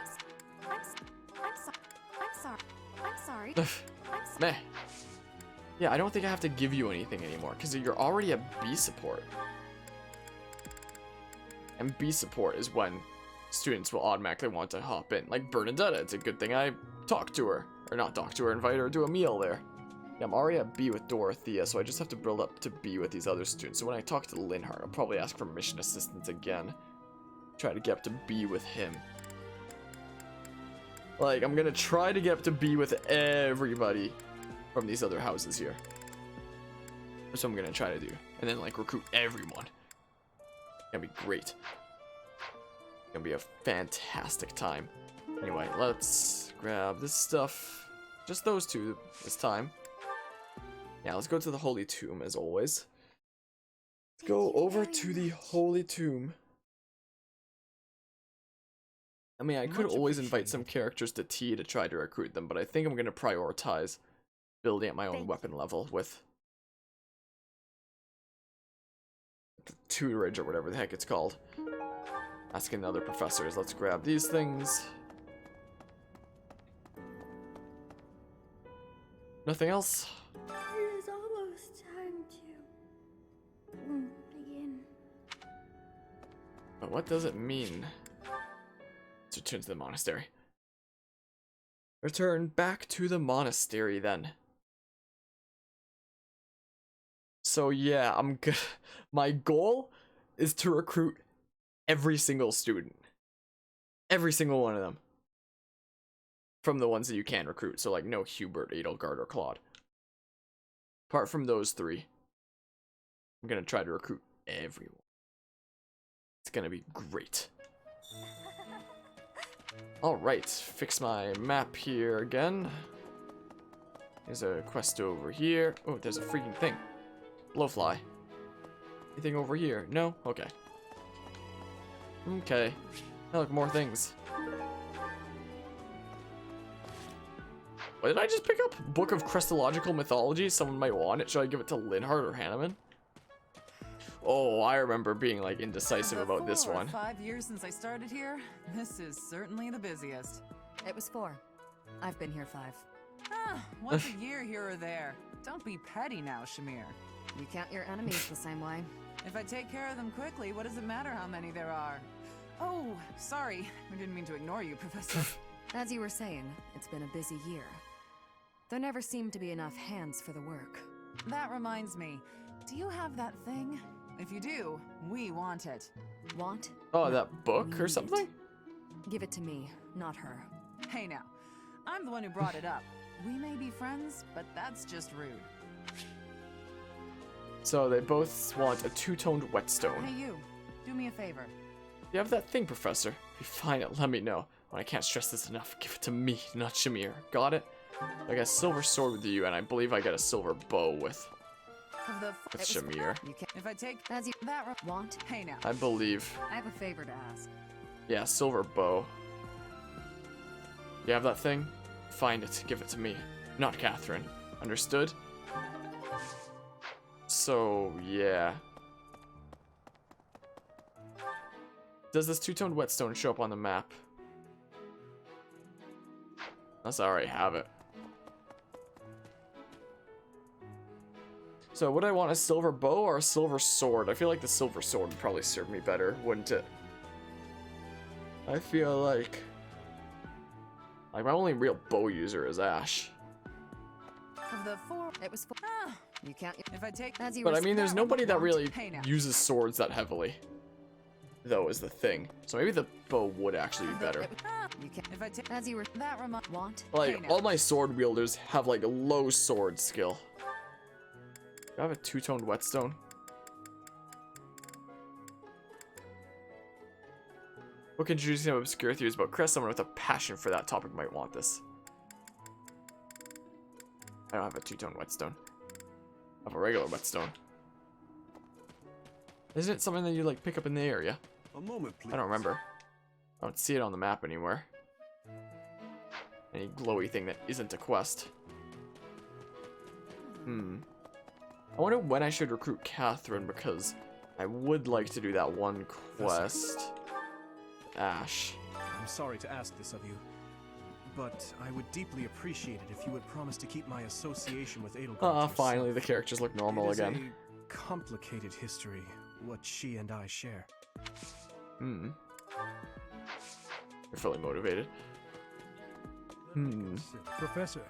I'm sorry. Meh. Yeah, I don't think I have to give you anything anymore, because you're already at B support. And B support is when students will automatically want to hop in. Like Bernadetta, it's a good thing I talked to her. Or not talked to her, invite her to a meal there. Yeah, I'm already at B with Dorothea, so I just have to build up to B with these other students. So when I talk to Linhardt, I'll probably ask for mission assistance again. Try to get up to B with him. Like, I'm gonna try to get up to B with everybody from these other houses here. That's what I'm gonna try to do. And then, like, recruit everyone. It's gonna be great. It's gonna be a fantastic time. Anyway, let's grab this stuff. Just those two this time. Yeah, let's go to the Holy Tomb, as always. Let's go over to the Holy Tomb. I mean, I could always invite some characters to tea to try to recruit them, but I think I'm going to prioritize building at my own weapon level with the tutorage or whatever the heck it's called. Asking the other professors. Let's grab these things. Nothing else? It is almost time to begin. But what does it mean? Let's return to the monastery. Return back to the monastery then. So yeah, I'm good. My goal is to recruit every single student. Every single one of them. From the ones that you can recruit. So like no Hubert, Edelgard, or Claude. Apart from those three. I'm gonna try to recruit everyone. It's gonna be great. Alright, fix my map here again. There's a quest over here. Oh, there's a freaking thing. Blowfly. Anything over here? No? Okay. Okay. Oh, look, more things. What did I just pick up? Book of Christological Mythology? Someone might want it. Should I give it to Linhardt or Hanneman? Oh, I remember being like indecisive about this one. 5 years since I started here, this is certainly the busiest. It was 4. I've been here 5. Ah, once a year here or there. Don't be petty now, Shamir. You count your enemies the same way. If I take care of them quickly, what does it matter how many there are? Oh, sorry. I didn't mean to ignore you, Professor. As you were saying, it's been a busy year. There never seemed to be enough hands for the work. That reminds me. Do you have that thing? If you do, we want it. Want? Oh, that book or something? Give it to me, not her. Hey now, I'm the one who brought it up. We may be friends, but that's just rude. So they both want a two-toned whetstone. Hey you, do me a favor. You have that thing, Professor. If you find it, let me know. When I can't stress this enough, give it to me, not Shamir. Got it? I got a silver sword with you, and I believe I got a silver bow with Shamir. If I take as you want, hey now. I believe. I have a favor to ask. Yeah, silver bow. You have that thing? Find it, give it to me, not Catherine. Understood? So, yeah. Does this two-toned whetstone show up on the map? Unless I already have it. So would I want a silver bow or a silver sword? I feel like the silver sword would probably serve me better, wouldn't it? I feel like my only real bow user is Ash. Of the four, it was four. Ah, you can't. If I take as you But I mean, there's nobody that really Hey now. uses swords that heavily, though, is the thing. So maybe the bow would actually be better. You can if I take as you were that want. Like, Hey now. all my sword wielders have, like, low sword skill. Do I have a two-toned whetstone? Book introducing some obscure theories about Chris. Someone with a passion for that topic might want this. I don't have a two-toned whetstone. I have a regular whetstone. Isn't it something that you, like, pick up in the area? A moment, please. I don't remember. I don't see it on the map anywhere. Any glowy thing that isn't a quest. I wonder when I should recruit Catherine, because I would like to do that one quest. Ash. I'm sorry to ask this of you, but I would deeply appreciate it if you would promise to keep my association with Edelgard. Ah, finally the characters look normal again. It is a complicated history, what she and I share. You're fully motivated. Professor,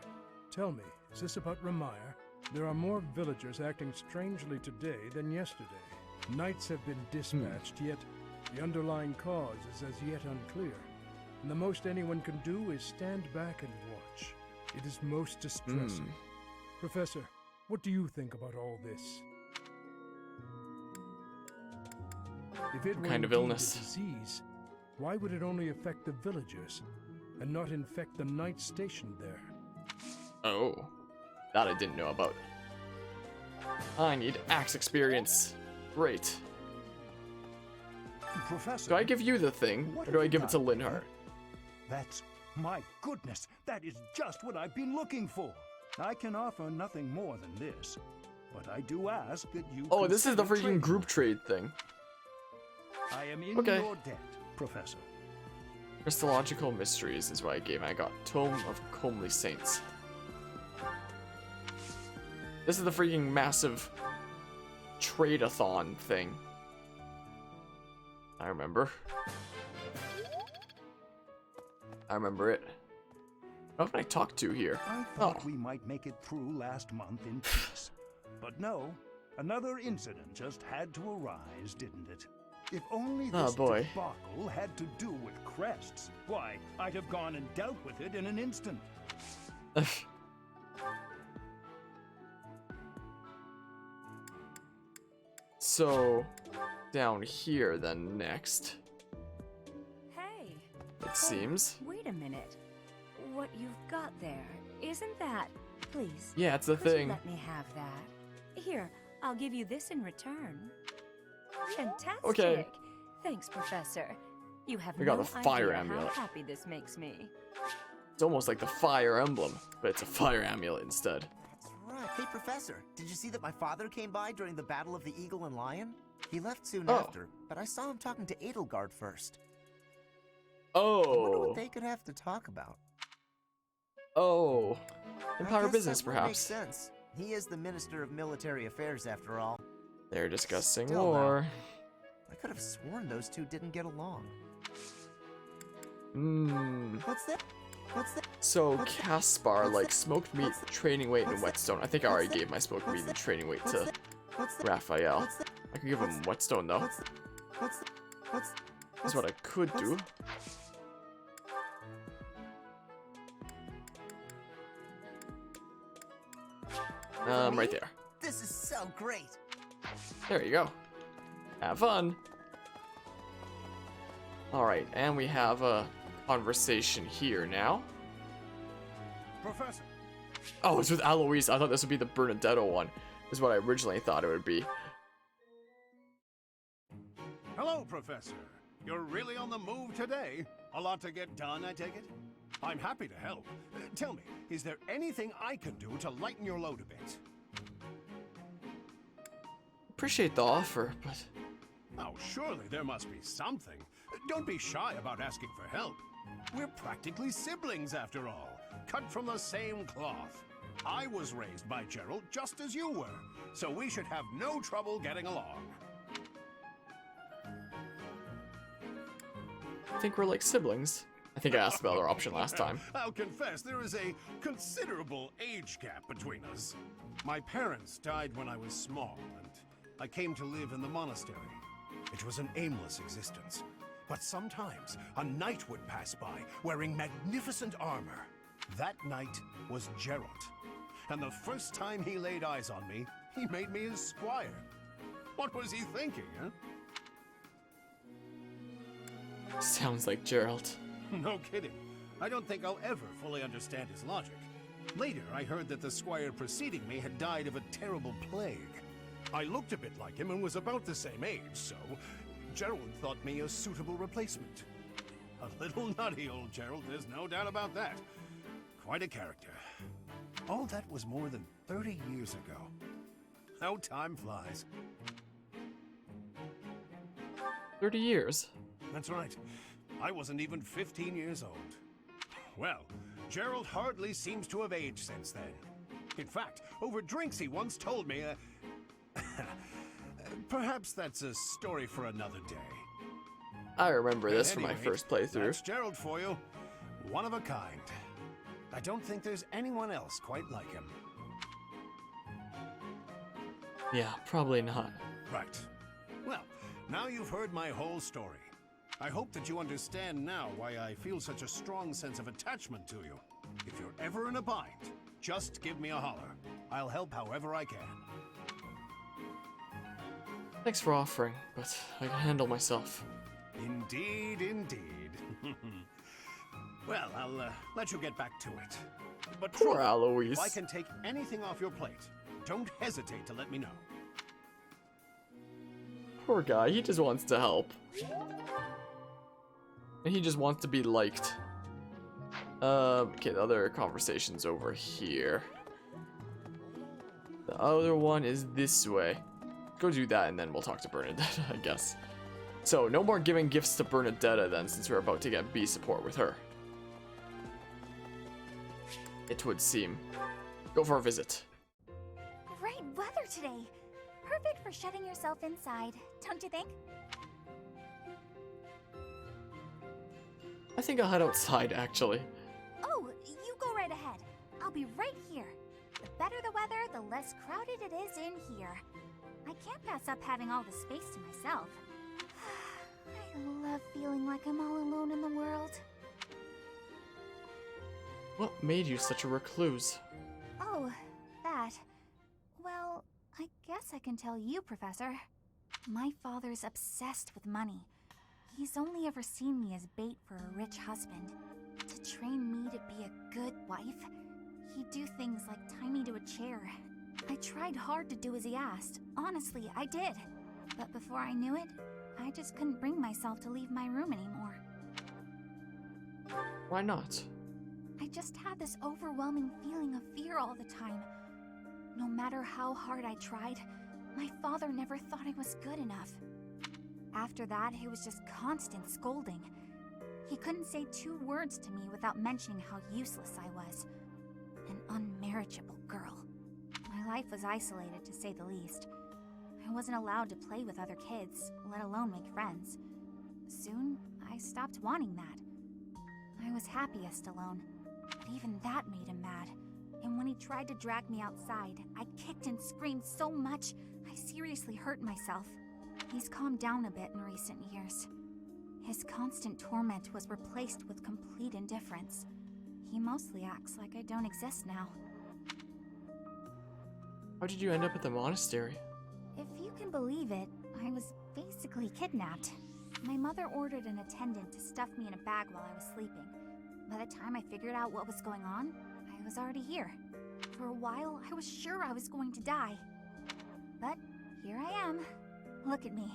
tell me, is this about Remire? There are more villagers acting strangely today than yesterday. Knights have been dispatched, yet the underlying cause is as yet unclear. And the most anyone can do is stand back and watch. It is most distressing. Professor, what do you think about all this? If it were kind of indeed illness? a disease, why would it only affect the villagers and not infect the knights stationed there? Oh, that I didn't know about. I need axe experience. Great. Professor, Do I give you the thing, or do I give it to Linhardt? That's my goodness. That is just what I've been looking for. I can offer nothing more than this, but I do ask that you. Oh, this is the consider freaking trading. group trade thing. I am in Okay. your debt, Professor. Christological mysteries is what I gave. I got Tome of Comely Saints. This is the freaking massive trade-a-thon thing. I remember. I remember it. Who can I talk to here? I thought we might make it through last month in peace. But no, another incident just had to arise, didn't it? If only Oh, this boy. debacle had to do with crests, why, I'd have gone and dealt with it in an instant. So, down here then next, Hey. it seems. Wait a minute. What you've got there, isn't that? Please. Yeah, it's the could you thing. let me have that? Here, I'll give you this in return. Fantastic. Okay. Thanks, Professor. You have We got no the fire idea amulet. how happy this makes me. It's almost like the fire emblem, but it's a fire amulet instead. Right. Hey, Professor, did you see that my father came by during the Battle of the Eagle and Lion? He left soon Oh. after, but I saw him talking to Edelgard first. I wonder Oh. what they could have to talk about. Oh. I Empire guess business, that would make perhaps. sense. He is the Minister of Military Affairs, after all. They're discussing Still, though, war. I could have sworn those two didn't get along. What's that? What's that? So Caspar, like smoked meat, training weight, and whetstone. I think I already gave my smoked meat and training weight to Raphael. I could give him whetstone though. That's what I could do. Right there. This is so great. There you go. Have fun. Alright, and we have a conversation here now. Professor. Oh, it's with Alois. I thought this would be the Bernadetto one, is what I originally thought it would be. Hello, Professor. You're really on the move today. A lot to get done, I take it? I'm happy to help. Tell me, is there anything I can do to lighten your load a bit? Appreciate the offer, but Oh, surely there must be something. Don't be shy about asking for help. We're practically siblings after all, cut from the same cloth. I was raised by Gerald just as you were, so we should have no trouble getting along. I think we're like siblings. I think I asked about our option last time. I'll confess, there is a considerable age gap between us. My parents died when I was small, and I came to live in the monastery. It was an aimless existence. But sometimes a knight would pass by wearing magnificent armor. That knight was Gerald. And the first time he laid eyes on me, he made me his squire. What was he thinking, huh? Sounds like Gerald. No kidding. I don't think I'll ever fully understand his logic. Later, I heard that the squire preceding me had died of a terrible plague. I looked a bit like him and was about the same age, so Gerald thought me a suitable replacement. A little nutty, old Gerald, there's no doubt about that. Quite a character. All that was more than 30 years ago. How time flies. 30 years? That's right. I wasn't even 15 years old. Well, Gerald hardly seems to have aged since then. In fact, over drinks he once told me, perhaps that's a story for another day. I remember this Anyway, from my first playthrough. That's Gerald for you. One of a kind. I don't think there's anyone else quite like him. Yeah, probably not. Right. Well, now you've heard my whole story. I hope that you understand now why I feel such a strong sense of attachment to you. If you're ever in a bind, just give me a holler. I'll help however I can. Thanks for offering, but I can handle myself. Indeed, indeed. Well, I'll let you get back to it. But Poor truly, Alois. if I can take anything off your plate, don't hesitate to let me know. Poor guy, he just wants to help. And he just wants to be liked. Okay, the other conversation's over here. The other one is this way. Go do that and then we'll talk to Bernadetta, I guess. So, no more giving gifts to Bernadetta then, since we're about to get B support with her. It would seem. Go for a visit. Great weather today. Perfect for shutting yourself inside, don't you think? I think I'll head outside, actually. Oh, you go right ahead. I'll be right here. The better the weather, the less crowded it is in here. I can't pass up having all the space to myself. I love feeling like I'm all alone in the world. What made you such a recluse? Oh, that. Well, I guess I can tell you, Professor. My father's obsessed with money. He's only ever seen me as bait for a rich husband. To train me to be a good wife, he'd do things like tie me to a chair. I tried hard to do as he asked. Honestly, I did. But before I knew it, I just couldn't bring myself to leave my room anymore. Why not? I just had this overwhelming feeling of fear all the time. No matter how hard I tried, my father never thought I was good enough. After that, it was just constant scolding. He couldn't say 2 words to me without mentioning how useless I was. An unmarriageable girl. My life was isolated, to say the least. I wasn't allowed to play with other kids, let alone make friends. Soon, I stopped wanting that. I was happiest alone, but even that made him mad. And when he tried to drag me outside, I kicked and screamed so much, I seriously hurt myself. He's calmed down a bit in recent years. His constant torment was replaced with complete indifference. He mostly acts like I don't exist now. How did you end up at the monastery? If you can believe it, I was basically kidnapped. My mother ordered an attendant to stuff me in a bag while I was sleeping. By the time I figured out what was going on, I was already here. For a while, I was sure I was going to die. But here I am. Look at me,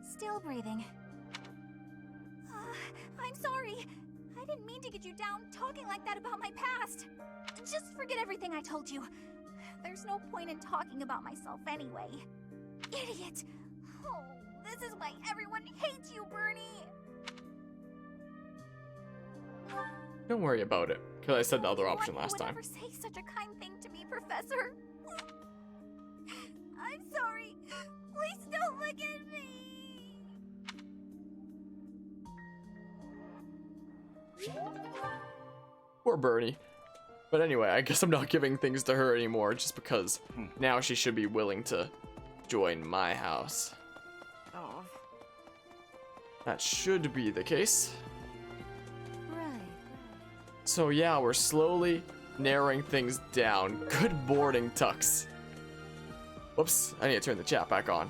still breathing. I'm sorry. I didn't mean to get you down talking like that about my past. Just forget everything I told you. There's no point in talking about myself anyway. Idiot! Oh, this is why everyone hates you, Bernie! Don't worry about it, because I said the other option last time. Never say such a kind thing to me, Professor. I'm sorry. Please don't look at me. Poor Bernie. But anyway, I guess I'm not giving things to her anymore, just because now she should be willing to join my house. Oh. That should be the case. Right. So yeah, we're slowly narrowing things down. Good boarding, Tux. Whoops, I need to turn the chat back on.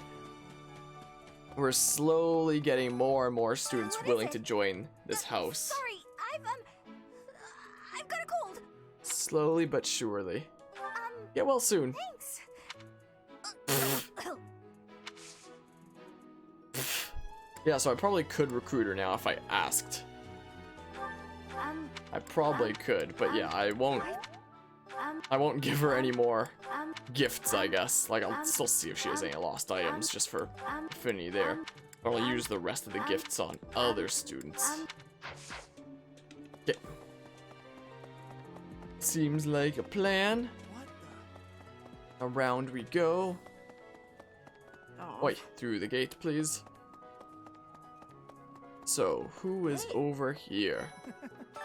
We're slowly getting more and more students willing to join this house. Sorry, I've got a cold. Slowly but surely. Get well soon. Thanks. Yeah, so I probably could recruit her now if I asked. I probably could, but yeah, I won't give her any more gifts, I guess. Like, I'll still see if she has any lost items, just for affinity there. But I'll use the rest of the gifts on other students. Okay. Seems like a plan. Around we go. Wait, through the gate, please. So, who is over here?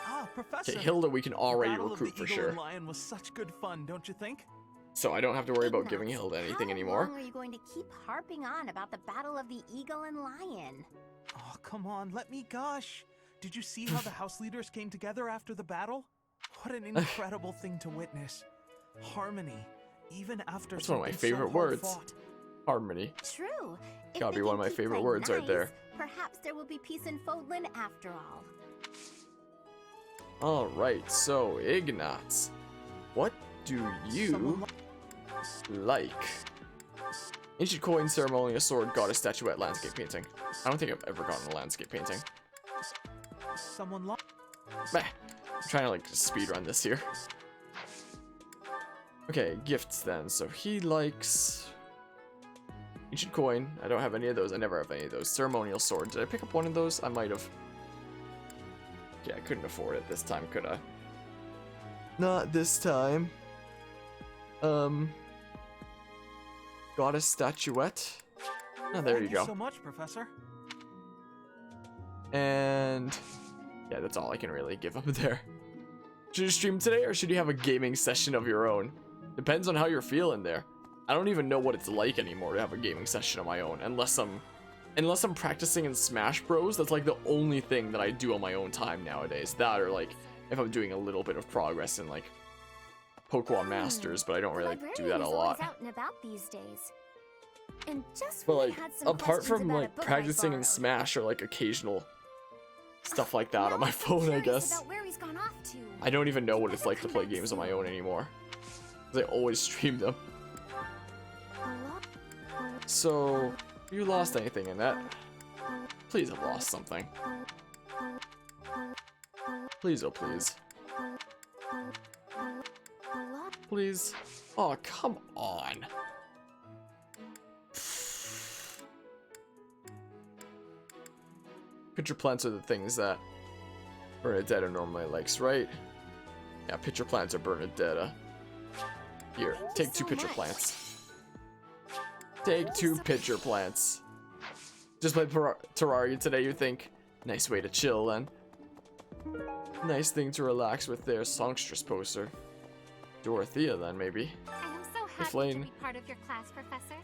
Ah, Professor. Okay, Hilda we can already The Battle of recruit the for Eagle sure. and Lion was such good fun, don't you think? So I don't have to worry about giving Hilda anything anymore. How long are you going to keep harping on about the Battle of the Eagle and Lion? Oh, come on, let me gush. Did you see how the house leaders came together after the battle? What an incredible thing to witness. Harmony, even after That's one of my something so favorite hard words. fought. Harmony. True. If Gotta they be one of can my keep favorite playing words right nice, there. Perhaps there will be peace in Fodlan after all. Alright, so Ignatz, what do you like? Ancient coin, ceremonial sword, goddess statuette, landscape painting. I don't think I've ever gotten a landscape painting. Someone lost. Meh. I'm trying to like speed run this here. Okay, gifts then. So he likes ancient coin. I don't have any of those. I never have any of those. Ceremonial sword. Did I pick up one of those? I might have. Yeah, I couldn't afford it this time, could I? Not this time. Goddess statuette. Oh, there you Thank go. you so much, Professor. And yeah, that's all I can really give up there. Should you stream today, or should you have a gaming session of your own? Depends on how you're feeling there. I don't even know what it's like anymore to have a gaming session of my own, unless I'm practicing in Smash Bros. That's like the only thing that I do on my own time nowadays. That, or like if I'm doing a little bit of progress in like Pokemon Masters, but I don't really do that a lot. Out and about these days. And just But when I like, had some apart questions from about a like book I practicing in borrowed. Smash or like occasional stuff like that on my phone, I guess. About where he's gone off to. I don't even know what it's like to play games on my own anymore. Because I always stream them. So, you lost anything in that? Please have lost something. Please, oh please. Please. Oh, come on. Pitcher plants are the things that Bernadetta normally likes, right? Yeah, pitcher plants are Bernadetta. Here, take two pitcher plants. Take two pitcher plants. Just played Terraria today, you think? Nice way to chill, then. Nice thing to relax with their songstress poster. Dorothea, then, maybe. I am so happy Flame. to be part of your class, Professor.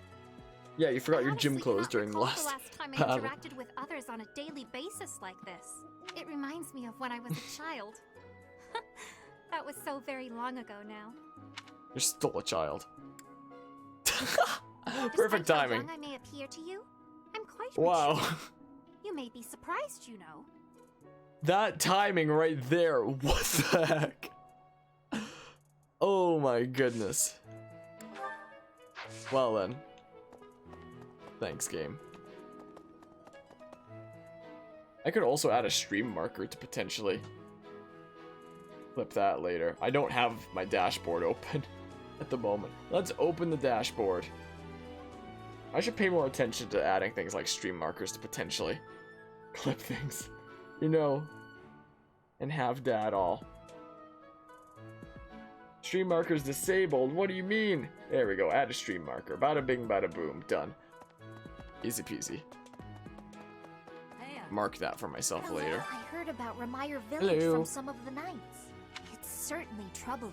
Yeah, you forgot your gym clothes during the last time I battle. interacted with others on a daily basis like this. It reminds me of when I was a child. That was so very long ago now. You're still a child. Despite Perfect how timing. young I may appear to you, I'm quite Wow. mature. You may be surprised, you know. That timing right there. What the heck? Oh my goodness. Well then. Thanks, game. I could also add a stream marker to potentially flip that later. I don't have my dashboard open at the moment. Let's open the dashboard. I should pay more attention to adding things like stream markers to potentially clip things. You know, and have dad all. Stream marker's disabled. What do you mean? There we go. Add a stream marker. Bada bing, bada boom. Done. Easy peasy. Mark that for myself later. I heard about Remire Village from some of the knights. It's certainly troubling.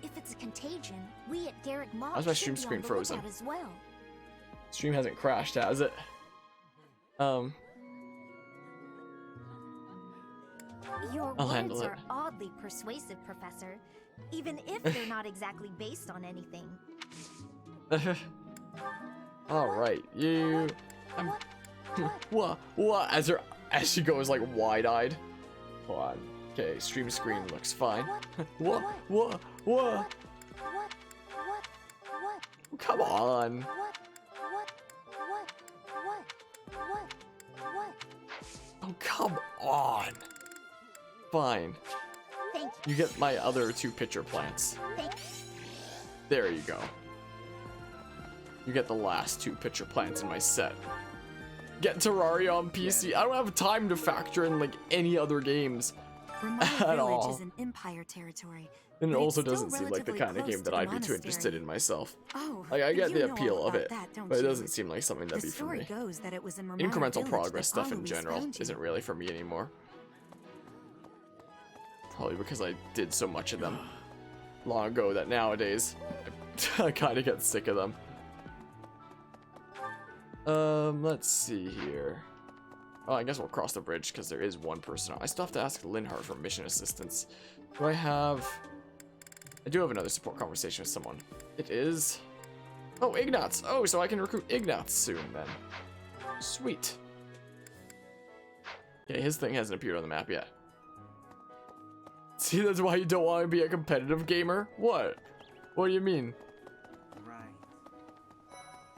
If it's a contagion, we at Garrick Mall How's my stream screen frozen? as well. Stream hasn't crashed, has it? Your I'll words handle it. are oddly persuasive, Professor, even if they're not exactly based on anything. All right, you. What? As she goes like wide-eyed. Hold on. Okay, stream screen looks fine. What? Come on. Oh, come on. Fine. Thank you. You get my other 2 pitcher plants. There you go. You get the last 2 pitcher plants in my set. Get Terraria on PC. I don't have time to factor in like any other games at all. Is in Empire territory. And it but also it's still doesn't seem like the relatively kind of close game that to I'd be too Monastery. interested in myself. Oh, Like, I get you the know appeal all of about it, that, don't but it you? doesn't seem like something that'd The be for story me. goes that it was in Remire Incremental Village progress that stuff in Alois general found you. isn't really for me anymore. Probably because I did so much of them long ago that nowadays I kind of get sick of them. Let's see here. Oh, I guess we'll cross the bridge because there is one person. I still have to ask Linhart for mission assistance. Do I have... I do have another support conversation with someone. It is... Oh, Ignatz. Oh, so I can recruit Ignatz soon then. Sweet. Okay, his thing hasn't appeared on the map yet. See, that's why you don't want to be a competitive gamer? What? What do you mean?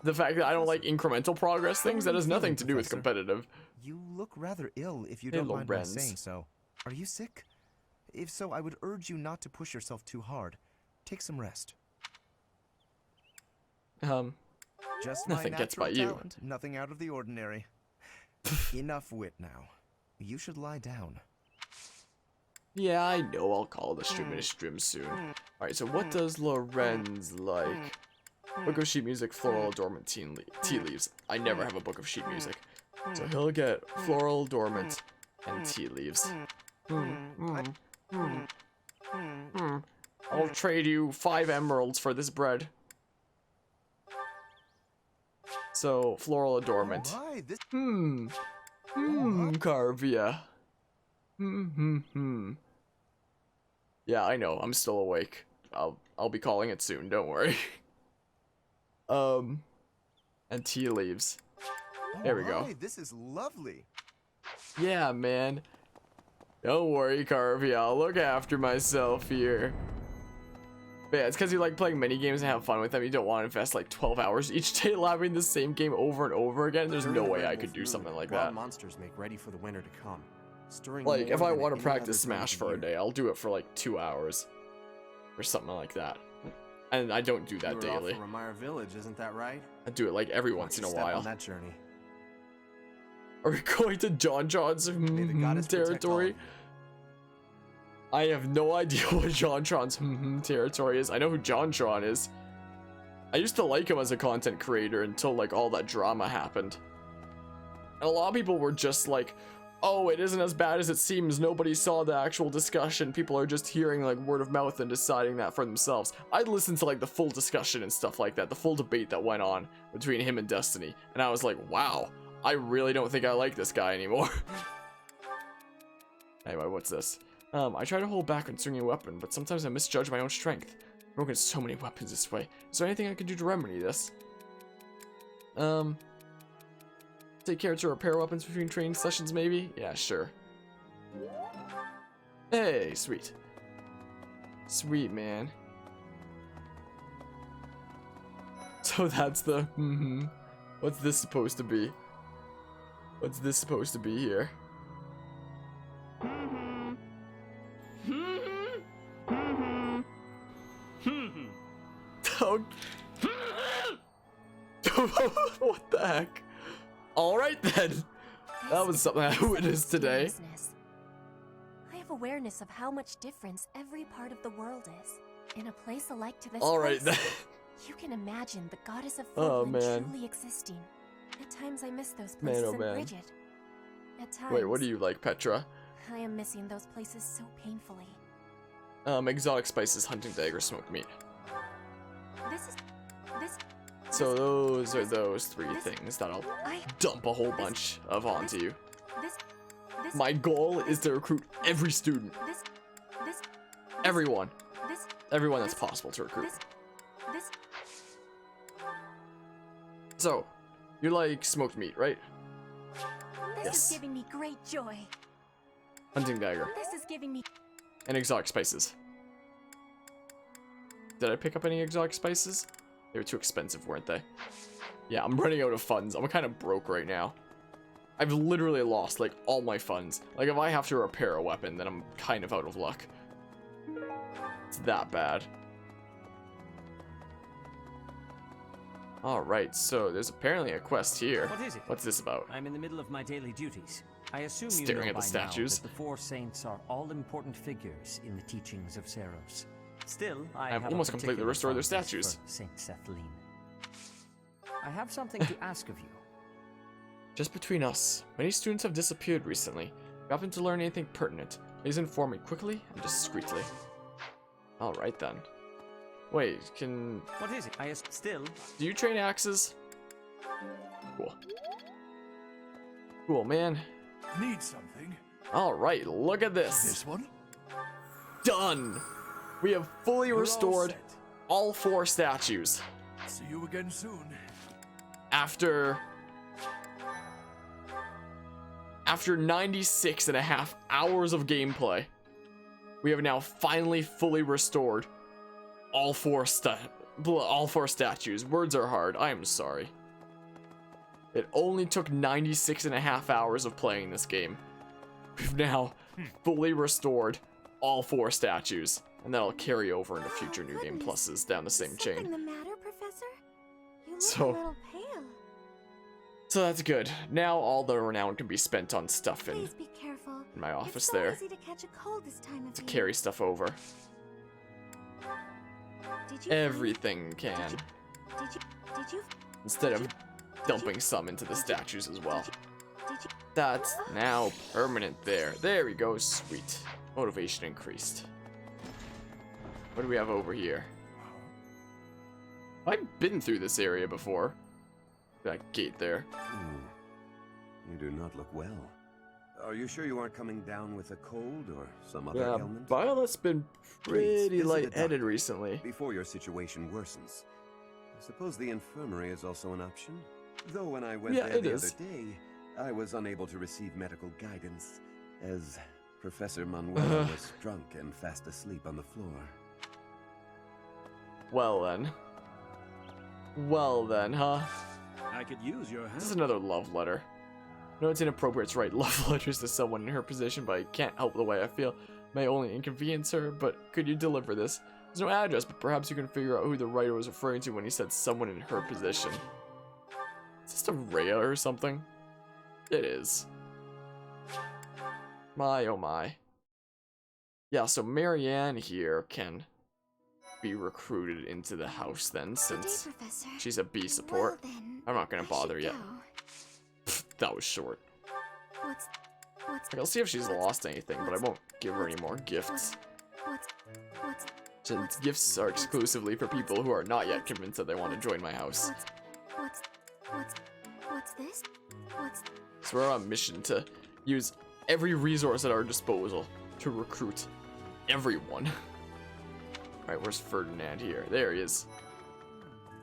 The fact that I don't like incremental progress things, that has nothing to do with competitive. You look rather ill, if you Hey, don't mind my Lorenz. saying so. Are you sick? If so, I would urge you not to push yourself too hard. Take some rest. Just my nothing gets by natural you. talent, nothing out of the ordinary. Enough wit now. You should lie down. Yeah, I know. I'll call the stream in a stream soon. Alright, so what does Lorenz like? Book of sheet music, floral, dormant, tea leaves. I never have a book of sheet music. So he'll get floral, dormant, and tea leaves. I'll trade you 5 emeralds for this bread. So, floral adornment. Carvia. Yeah, I know. I'm still awake. I'll be calling it soon. Don't worry. And tea leaves. There we go. Hi, this is lovely. Yeah, man. Don't worry, Carvia. I'll look after myself here. But yeah, it's because you like playing mini games and have fun with them. You don't want to invest like 12 hours each day lapping the same game over and over again. There's no way I could do something like that. Monsters make ready for the winter to come. Stirring Like, if more I than want to any practice other time Smash of for year. a day, I'll do it for like 2 hours. Or something like that. And I don't do that You're off daily. for Remire Village, isn't that right? I do it like every once in a Step while. on that journey. Are we going to John John's territory? I have no idea what John Tron's territory is. I know who John Tron is. I used to like him as a content creator until like all that drama happened. And a lot of people were just like, oh, it isn't as bad as it seems. Nobody saw the actual discussion. People are just hearing like word of mouth and deciding that for themselves. I'd listen to like the full discussion and stuff like that, the full debate that went on between him and Destiny. And I was like, wow, I really don't think I like this guy anymore. Anyway, what's this? I try to hold back on swinging a weapon, but sometimes I misjudge my own strength. I've broken so many weapons this way. Is there anything I can do to remedy this? Take care to repair weapons between training sessions, maybe? Yeah, sure. Hey, sweet. Sweet, man. So that's the, What's this supposed to be? What's this supposed to be here? Oh. What the heck? Alright then. That was something I witnessed today. I have awareness of how much difference every part of the world is. In a place alike to this Alright, place, you can imagine the goddess of Oh, Fordland man. truly existing. At times I miss those Man, places oh, in man. Bridget. At times, Wait, what do you like, Petra? I am missing those places so painfully. Exotic spices, hunting dagger, smoked meat. This. So those are those three things that I'll dump a whole bunch of onto you. My goal is to recruit every student. Everyone. Everyone that's possible to recruit. So, you like smoked meat, right? This Yes. is giving me great joy. Hunting dagger. This is giving me. And exotic spices. Did I pick up any exotic spices? They were too expensive, weren't they? Yeah, I'm running out of funds. I'm kind of broke right now. I've literally lost, like, all my funds. Like, if I have to repair a weapon, then I'm kind of out of luck. It's that bad. Alright, so there's apparently a quest here. What is it? What's this about? I'm in the middle of my daily duties. I assume Staring you know at the by statues. now that the four saints are all important figures in the teachings of Seros. Still, I I've have almost a completely particular restored their fondness statues. for Saint Sethlin. I have something to ask of you. Just between us, many students have disappeared recently. If you happen to learn anything pertinent, please inform me quickly and discreetly. Alright then. Wait, can... What is it? Still... Do you train axes? Cool. Cool, man. Need something? Alright, look at this. This one? Done! We have fully restored all four statues. See you again soon. After 96.5 hours of gameplay, we have now finally fully restored all four statues. Words are hard. I am sorry. It only took 96.5 hours of playing this game. We've now fully restored all four statues, and that'll carry over into future New Game Pluses down the same chain. Something the matter, Professor? You look So- a little pale. So that's good. Now all the renown can be spent on stuff in Please be careful. my office It's so there easy to catch a cold this time of to year. carry stuff over. Did you Everything can. Did you? Instead of dumping some into the statues as well. Did you? That's now permanent there. There we go. Sweet. Motivation increased. What do we have over here? I've been through this area before. That gate there. You do not look well. Are you sure you aren't coming down with a cold or some other Yeah, ailment? Byleth's been Please, pretty visit a lightheaded doctor recently. Before your situation worsens. I suppose the infirmary is also an option. Though when I went Yeah, there it the is. other day, I was unable to receive medical guidance, as Professor Manuela was drunk and fast asleep on the floor. Well then. Well then, huh? I could use your help. This is another love letter. No, it's inappropriate to write love letters to someone in her position, but I can't help the way I feel. May only inconvenience her, but could you deliver this? There's no address, but perhaps you can figure out who the writer was referring to when he said someone in her position. Is this a Rhea or something? It is. My, oh my. Yeah, so Marianne here can be recruited into the house then, since Professor. she's a B support. Well, then, I'm not gonna I bother should yet. go. That was short. What's Like, I'll see if she's lost anything, but I won't give her any more gifts. what's Since gifts are exclusively for people who are not yet convinced that they want to join my house. what's this? What's So we're on a mission to use every resource at our disposal to recruit everyone. Alright, where's Ferdinand here? There he is.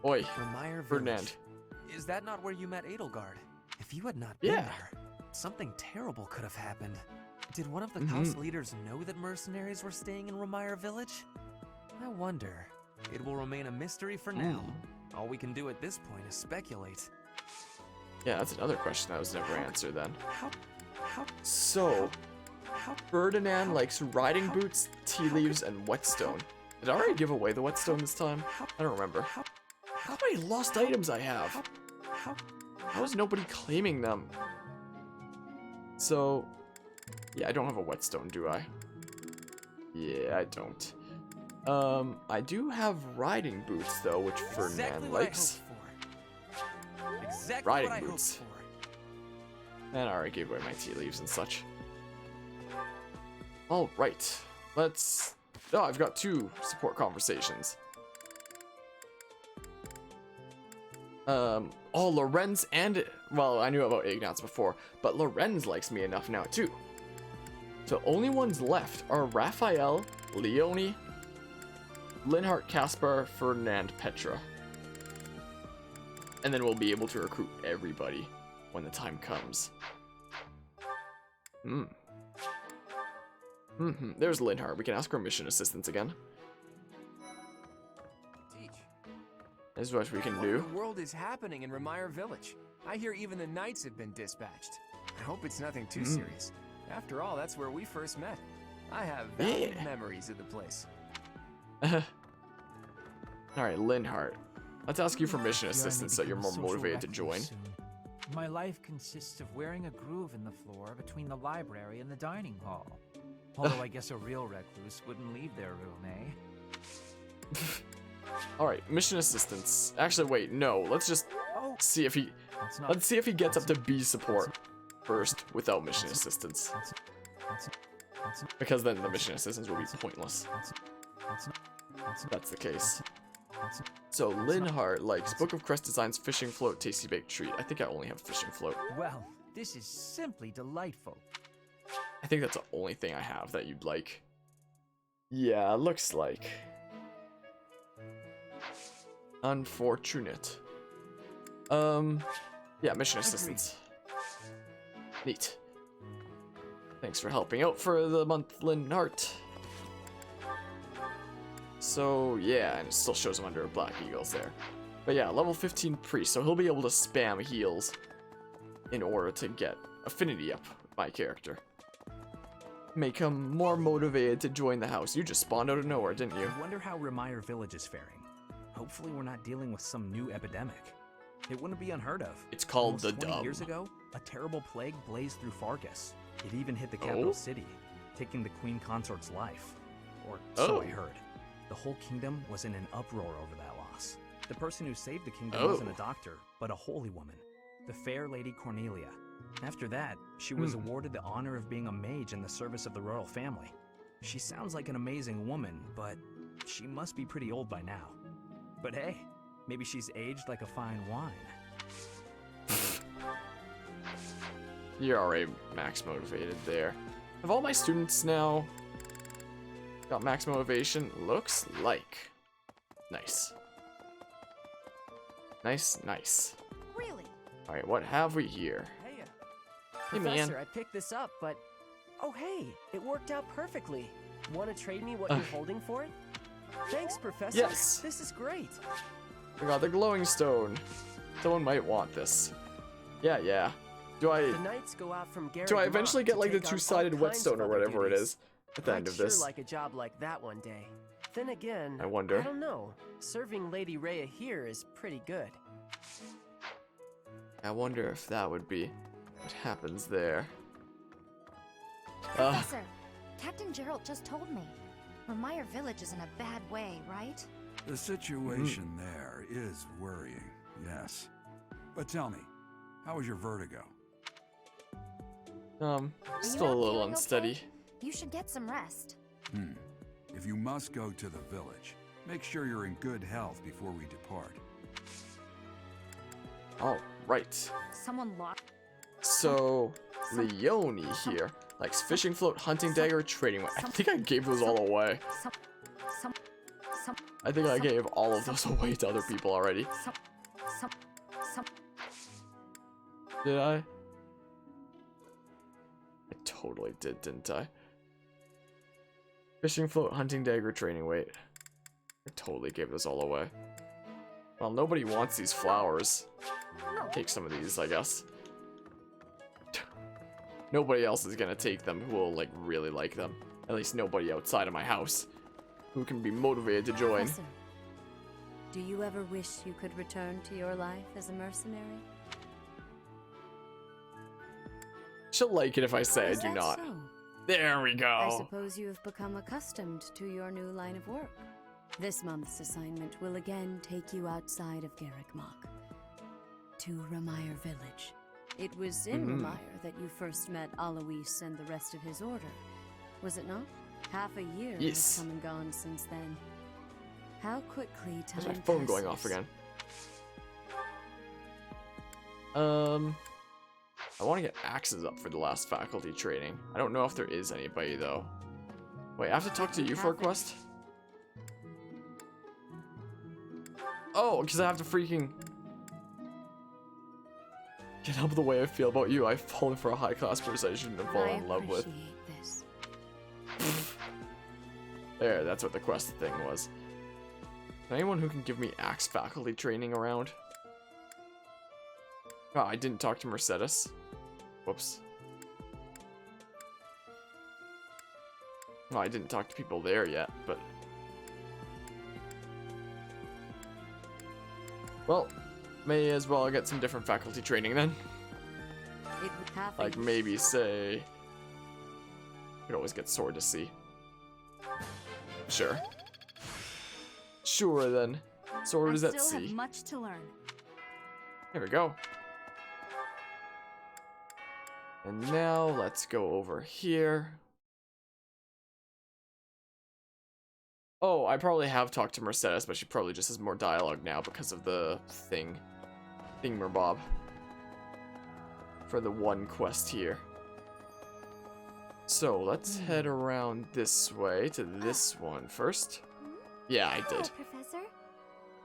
Oi, Remire Ferdinand. Village. Is that not where you met Edelgard? If you had not been there, something terrible could have happened. Did one of the house leaders know that mercenaries were staying in Remire Village? I wonder. It will remain a mystery for now. All we can do at this point is speculate. Yeah, that's another question that was never answered then. So, Ferdinand likes riding boots, tea leaves, and whetstone. Did I already give away the whetstone this time? I don't remember. How many lost items I have? How is nobody claiming them? So, yeah, I don't have a whetstone, do I? Yeah, I don't. I do have riding boots though, which Ferdinand likes. Exactly Riding what I hoped boots. for. And I already gave away my tea leaves and such. All right, let's. Oh, I've got 2 support conversations. Oh, Lorenz and, well, I knew about Ignatz before, but Lorenz likes me enough now too. So only ones left are Raphael, Leonie, Linhart, Caspar, Ferdinand, Petra. And then we'll be able to recruit everybody when the time comes. There's Linhart. We can ask her mission assistance again. This is what we can What do. in the world is happening in Remire Village? I hear even the knights have been dispatched. I hope it's nothing too serious. After all, that's where we first met. I have valiant memories of the place. Alright, Linhart. Let's ask you for mission assistance so you're more motivated to join. My life consists of wearing a groove in the floor between the library and the dining hall. Although I guess a real recluse wouldn't leave their room, eh? Alright, mission assistance. Actually, wait, no. Let's just see if he... Let's see if he gets up to B support first without mission assistance. Because then the mission assistance will be pointless. That's the case. So, Linhart likes Book of Crest Designs, Fishing Float, Tasty Baked Treat. I think I only have Fishing Float. Well, this is simply delightful. I think that's the only thing I have that you'd like. Yeah, looks like. Unfortunate. Yeah, mission assistance. Neat. Thanks for helping out for the month, Linhart. So, yeah, and it still shows him under Black Eagles there. But yeah, level 15 priest, so he'll be able to spam heals in order to get affinity up with my character. Make him more motivated to join the house. You just spawned out of nowhere, didn't you? I wonder how Remire Village is faring. Hopefully we're not dealing with some new epidemic. It wouldn't be unheard of. It's called Almost the 20 Dumb. years ago, a terrible plague blazed through Fargus. It even hit the capital city, taking the Queen Consort's life. Or so I heard. The whole kingdom was in an uproar over that loss. The person who saved the kingdom wasn't a doctor, but a holy woman, the fair Lady Cornelia. After that, she was awarded the honor of being a mage in the service of the royal family. She sounds like an amazing woman, but she must be pretty old by now. But hey, maybe she's aged like a fine wine. You're already max motivated there. Have all my students now got max motivation? Looks like. Nice. Nice, nice. Really? Alright, what have we here? Hey, man. Professor, I picked this up, but... Oh, hey, it worked out perfectly. Want to trade me what you're holding for it? Thanks, Professor. Yes. This is great. We got the glowing stone. Someone might want this. Yeah, yeah. Do I... The knights go out from Do I eventually get like the two-sided whetstone or whatever it is at the end of this? I'd sure like a job like that one day. Then again, I wonder. I don't know. Serving Lady Rhea here is pretty good. I wonder if that would be what happens there. Professor, Captain Gerald just told me. Remire Village is in a bad way, right? The situation there is worrying, yes. But tell me, how was your vertigo? Still a little unsteady. Okay? You should get some rest. If you must go to the village, make sure you're in good health before we depart. All right. Someone lost. So, Leonie here likes fishing float, hunting dagger, trading weight. I think I gave those all away. I think I gave all of those away to other people already. Did I? I totally did, didn't I? Fishing float, hunting dagger, training weight. I totally gave those all away. Well, nobody wants these flowers. Take some of these, I guess. Nobody else is gonna take them who will, like, really like them. At least nobody outside of my house who can be motivated to join. Professor, do you ever wish you could return to your life as a mercenary? She'll like it if I say I do not. So? There we go. I suppose you have become accustomed to your new line of work. This month's assignment will again take you outside of Garrick Mach, to Remire Village. It was in Remire that you first met Alois and the rest of his order, was it not? Half a year has come and gone since then. How quickly time There's my phone passes. going off again. I want to get axes up for the last faculty training. I don't know if there is anybody though. Wait, I have to talk to you for a quest? Oh, because I have to freaking get up the way I feel about you. I've fallen for a high-class person I shouldn't have fallen in love with. This. There, that's what the quest thing was. Anyone who can give me axe faculty training around? Oh, I didn't talk to Mercedes. Whoops. Well, I didn't talk to people there yet, but... Well, may as well get some different faculty training then. Like maybe say... Could always get Sword to see. Sure. Sure then. Sword is at sea. I still have much to learn. There we go. And now let's go over here. Oh, I probably have talked to Mercedes, but she probably just has more dialogue now because of the thingmerbob. For the one quest here. So let's head around this way to this one first. Yeah, I did. Hello, Professor.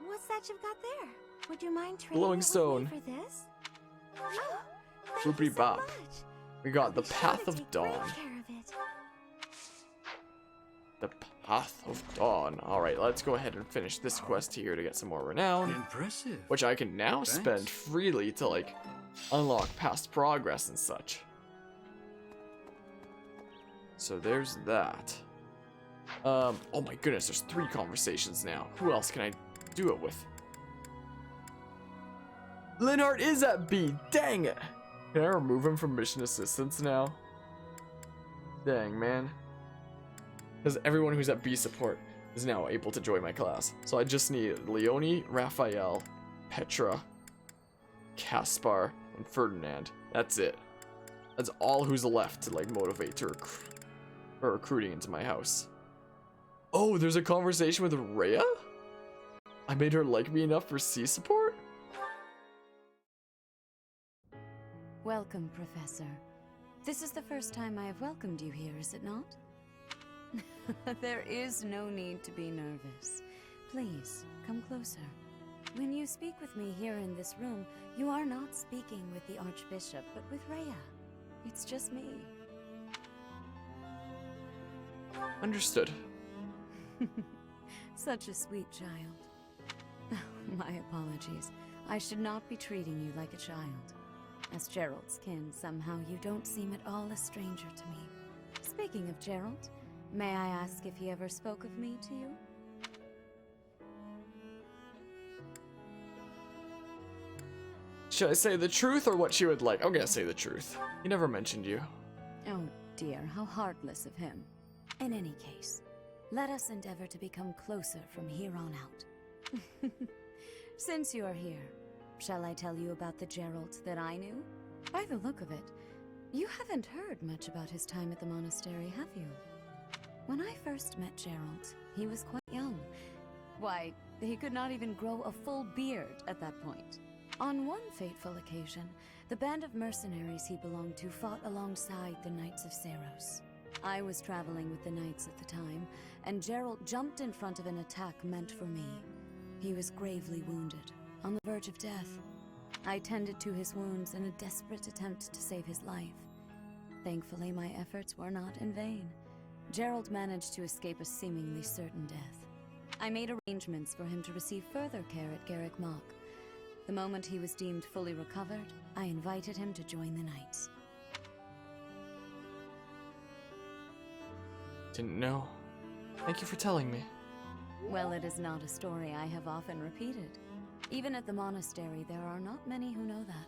What's that you've got there? Would you mind trading Glowing it with stone. me for this? Oh, Boopity bop. We got the Path of Dawn. care of it. The Path of Dawn. Alright, let's go ahead and finish this quest here to get some more renown. Impressive. Which I can now spend freely to, like, unlock past progress and such. So there's that. Oh my goodness, there's 3 conversations now. Who else can I do it with? Linhardt is at B. Dang it! Can I remove him from mission assistance now? Dang, man. Because everyone who's at B support is now able to join my class. So I just need Leonie, Raphael, Petra, Caspar, and Ferdinand. That's it. That's all who's left to like motivate to recruiting into my house. Oh, there's a conversation with Rhea? I made her like me enough for C support? Welcome, Professor. This is the first time I have welcomed you here, is it not? There is no need to be nervous. Please, come closer. When you speak with me here in this room, you are not speaking with the Archbishop, but with Rhea. It's just me. Understood. Such a sweet child. My apologies. I should not be treating you like a child. As Gerald's kin, somehow you don't seem at all a stranger to me. Speaking of Gerald, may I ask if he ever spoke of me to you? Should I say the truth or what she would like? I'm gonna say the truth. He never mentioned you. Oh dear, how heartless of him. In any case, let us endeavor to become closer from here on out. Since you are here, shall I tell you about the Gerald that I knew? By the look of it, you haven't heard much about his time at the monastery, have you? When I first met Gerald, he was quite young. Why, he could not even grow a full beard at that point. On one fateful occasion, the band of mercenaries he belonged to fought alongside the Knights of Seiros. I was traveling with the Knights at the time, and Gerald jumped in front of an attack meant for me. He was gravely wounded, on the verge of death. I tended to his wounds in a desperate attempt to save his life. Thankfully, my efforts were not in vain. Gerald managed to escape a seemingly certain death. I made arrangements for him to receive further care at Garrick Mach. The moment he was deemed fully recovered, I invited him to join the Knights. Didn't know. Thank you for telling me. Well, it is not a story I have often repeated. Even at the monastery, there are not many who know that.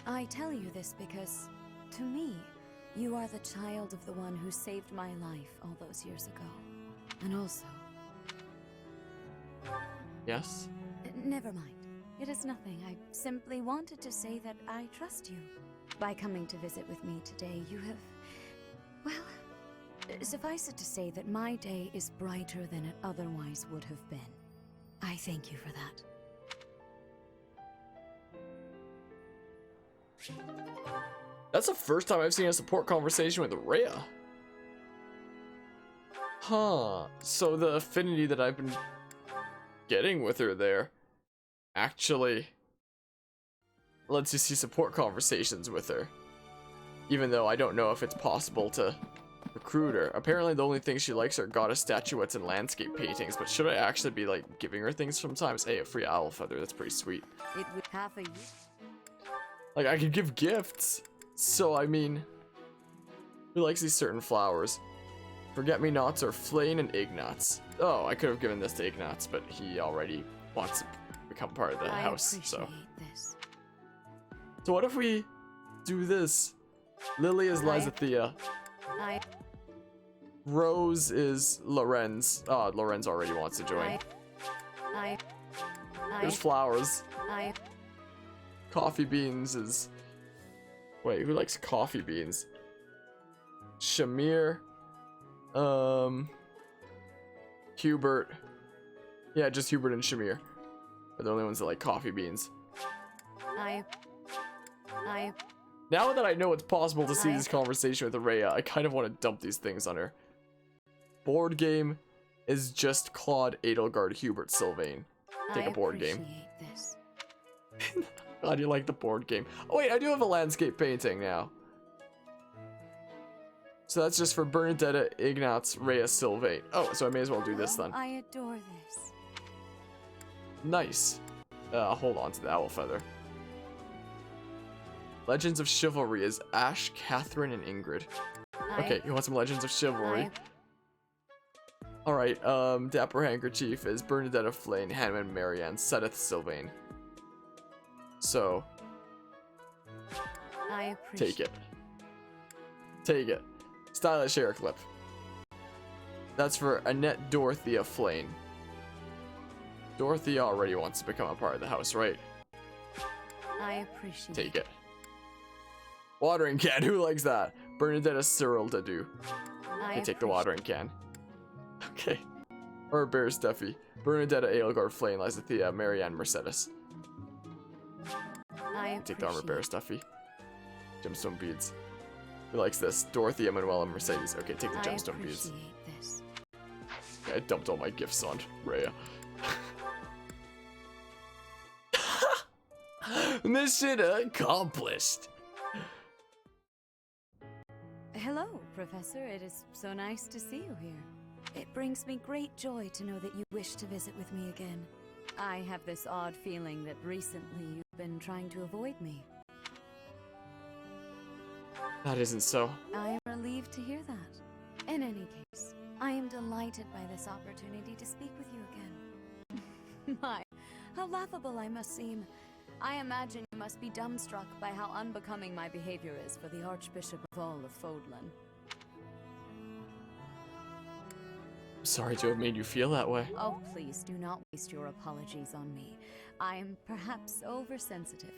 I tell you this because, to me, You are the child of the one who saved my life all those years ago. And also... Yes? Never mind. It is nothing. I simply wanted to say that I trust you. By coming to visit with me today, you have... Well, suffice it to say that my day is brighter than it otherwise would have been. I thank you for that. That's the first time I've seen a support conversation with Rhea. Huh. So the affinity that I've been getting with her there actually lets you see support conversations with her. Even though I don't know if it's possible to recruit her. Apparently the only things she likes are goddess statuettes and landscape paintings, but should I actually be like giving her things sometimes? Hey, a free owl feather, that's pretty sweet. It would have a... Like, I could give gifts. So, I mean, who likes these certain flowers? Forget-me-nots or Flane and Ignatz. Oh, I could have given this to Ignatz, but he already wants to become part of the house, so. This. So what if we do this? Lily is Lysathea. Rose is Lorenz. Oh, Lorenz already wants to join. There's flowers. Coffee beans is... Wait, who likes coffee beans? Shamir. Hubert. Yeah, just Hubert and Shamir are the only ones that like coffee beans. Now that I know it's possible to see this conversation with Rhea, I kind of want to dump these things on her. Board game is just Claude, Edelgard, Hubert, Sylvain. Take a board game. This. God, you like the board game. Oh wait, I do have a landscape painting now. So that's just for Bernadetta, Ignatz, Rhea, Sylvain. Oh, so I may as well do this then. I adore this. Nice. Hold on to the owl feather. Legends of Chivalry is Ash, Catherine, and Ingrid. Okay, you want some Legends of Chivalry? Alright, Dapper Handkerchief is Bernadetta, Flane, Hanuman, Marianne, Sedith, Sylvain. So, take it. Take it. Stylish hair clip. That's for Annette Dorothea Flane. Dorothea already wants to become a part of the house, right? I appreciate. Take it. Watering can. Who likes that? Bernadetta Cyril Dadu. Okay, take the watering can. Okay. Or Bear Steffi. Bernadetta Edelgard Flane, Lysathea, Marianne Mercedes. Take the armor bearer stuffy. Gemstone beads. Who likes this? Dorothy, Emanuela, Mercedes. Okay, take the gemstone beads. This. Okay, I dumped all my gifts on Rhea. Mission accomplished. Hello, Professor. It is so nice to see you here. It brings me great joy to know that you wish to visit with me again. I have this odd feeling that recently you've been trying to avoid me. That isn't so. I am relieved to hear that. In any case, I am delighted by this opportunity to speak with you again. My, how laughable I must seem. I imagine you must be dumbstruck by how unbecoming my behavior is for the Archbishop of all of Fodlan. I'm sorry to have made you feel that way. Oh, please do not waste your apologies on me. I am perhaps oversensitive.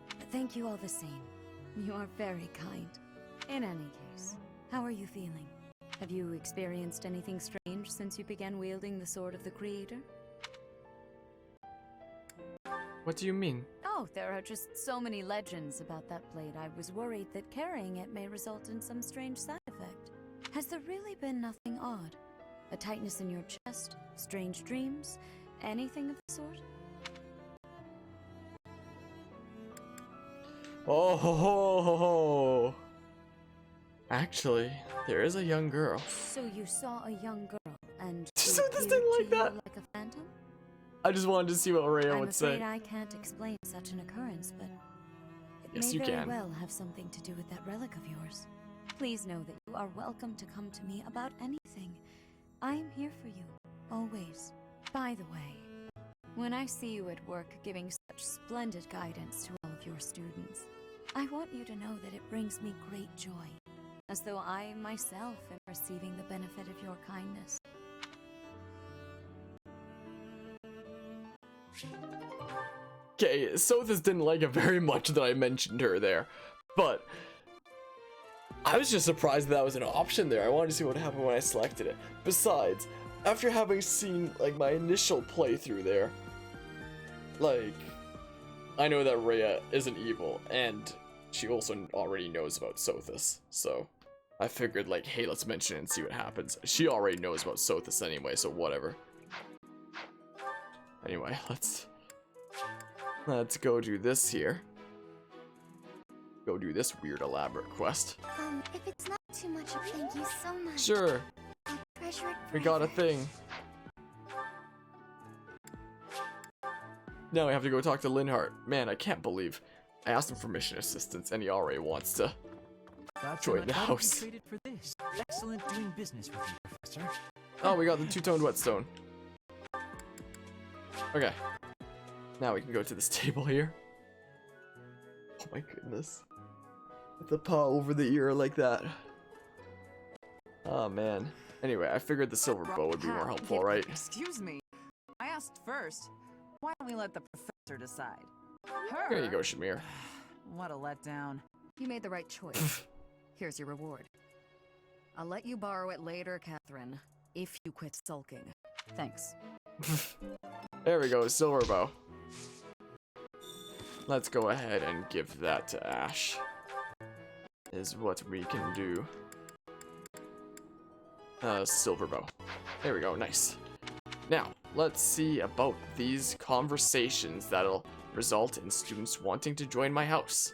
But thank you all the same. You are very kind. In any case, how are you feeling? Have you experienced anything strange since you began wielding the Sword of the Creator? What do you mean? Oh, there are just so many legends about that blade. I was worried that carrying it may result in some strange side effect. Has there really been nothing odd? A tightness in your chest? Strange dreams? Anything of the sort? Oh ho ho ho ho. Actually, there is a young girl. So you saw a young girl and So this didn't like that. Like a phantom? I just wanted to see what Rhea would say. I'm afraid I can't explain such an occurrence, but it Yes, may you very can. well have something to do with that relic of yours. Please know that you are welcome to come to me about anything. I am here for you, always. By the way, when I see you at work giving such splendid guidance to all of your students, I want you to know that it brings me great joy. as though I myself am receiving the benefit of your kindness. Okay, Sothis didn't like it very much that I mentioned her there, but I was just surprised that was an option there. I wanted to see what happened when I selected it. Besides, after having seen like my initial playthrough there, like, I know that Rhea isn't evil, and she also already knows about Sothis, so I figured like, hey, let's mention it and see what happens. She already knows about Sothis anyway, so whatever. Anyway, let's go do this here. Go do this weird elaborate quest. If it's not too much, thank you so much. Sure. I treasure it We got a thing. Now we have to go talk to Linhardt. Man, I can't believe I asked him for mission assistance and he already wants to join the house. Traded for this. Excellent doing business with you, Professor. Oh, we got the two-toned whetstone. Okay. Now we can go to this table here. Oh my goodness. With the paw over the ear like that. Oh man. Anyway, I figured the silver bow would be more helpful, right? Excuse me. I asked first. Why don't we let the professor decide? Her? There you go, Shamir. What a letdown. You made the right choice. Here's your reward. I'll let you borrow it later, Catherine, if you quit sulking. Thanks. There we go, silver bow. Let's go ahead and give that to Ash. Is what we can do. Silver bow. There we go, nice. Now, let's see about these conversations that'll result in students wanting to join my house.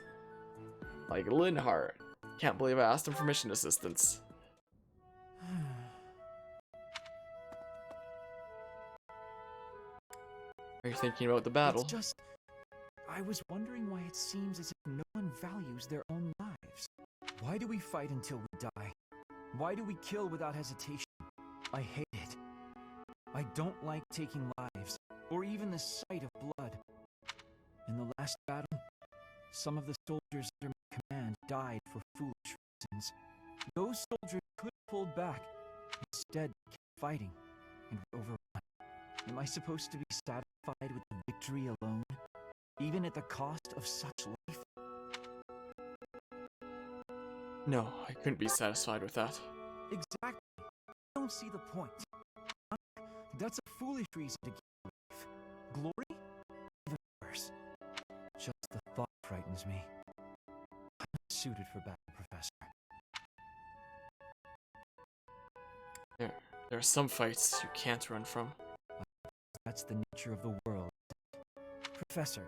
Like Linhardt. Can't believe I asked him for mission assistance. Are you thinking about the battle? It's just, I was wondering why it seems as if no one values their own lives. Why do we fight until we die? Why do we kill without hesitation? I hate it. I don't like taking lives, or even the sight of blood. In the last battle, some of the soldiers under my command died for foolish reasons. Those soldiers could have pulled back. Instead, they kept fighting, and were overrun. Am I supposed to be satisfied with the victory alone, even at the cost of such life? No, I couldn't be satisfied with that. Exactly. I don't see the point. That's a foolish reason to give life. Glory? Even worse. Just the thought frightens me. I'm not suited for battle, Professor. There are some fights you can't run from. That's the nature of the world. Professor,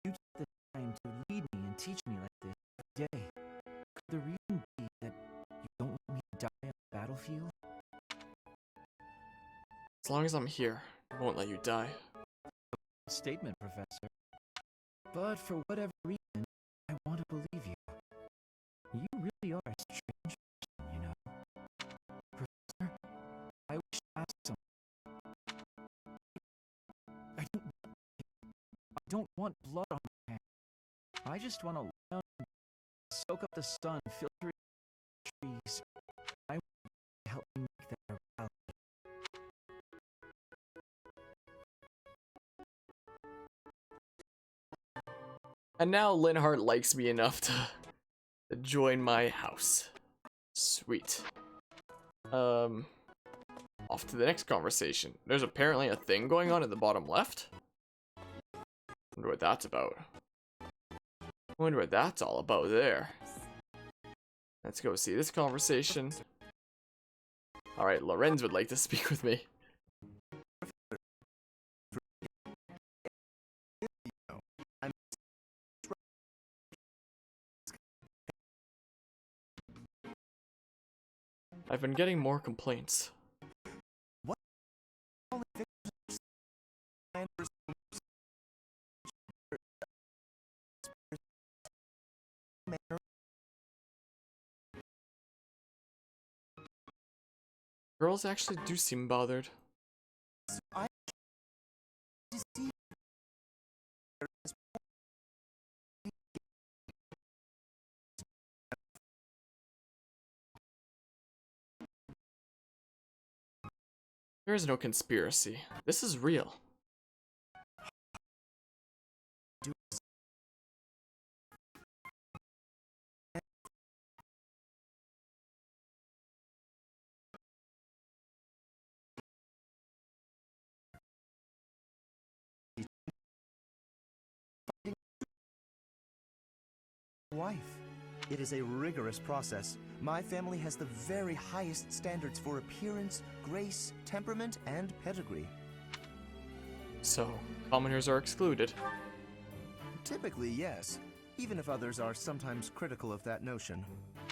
you took the time to lead me and teach me like this every day. Could the reason be that you don't want me to die on the battlefield? As long as I'm here, I won't let you die. Statement, Professor. But for whatever reason, I want to believe you. You really are a strange person, you know. Professor, I wish to ask something. I don't want blood on my hands. I just want to lie down and soak up the sun, filtering the trees. I want you to help me make that a reality. And now Linhardt likes me enough to join my house. Sweet. Off to the next conversation. There's apparently a thing going on at the bottom left. Wonder what that's about. Wonder what that's all about there. Let's go see this conversation. Alright, Lorenz would like to speak with me. I've been getting more complaints. What? Girls actually do seem bothered. There is no conspiracy. This is real. Wife. It is a rigorous process. My family has the very highest standards for appearance, grace, temperament, and pedigree. So, commoners are excluded. Typically, yes, even if others are sometimes critical of that notion.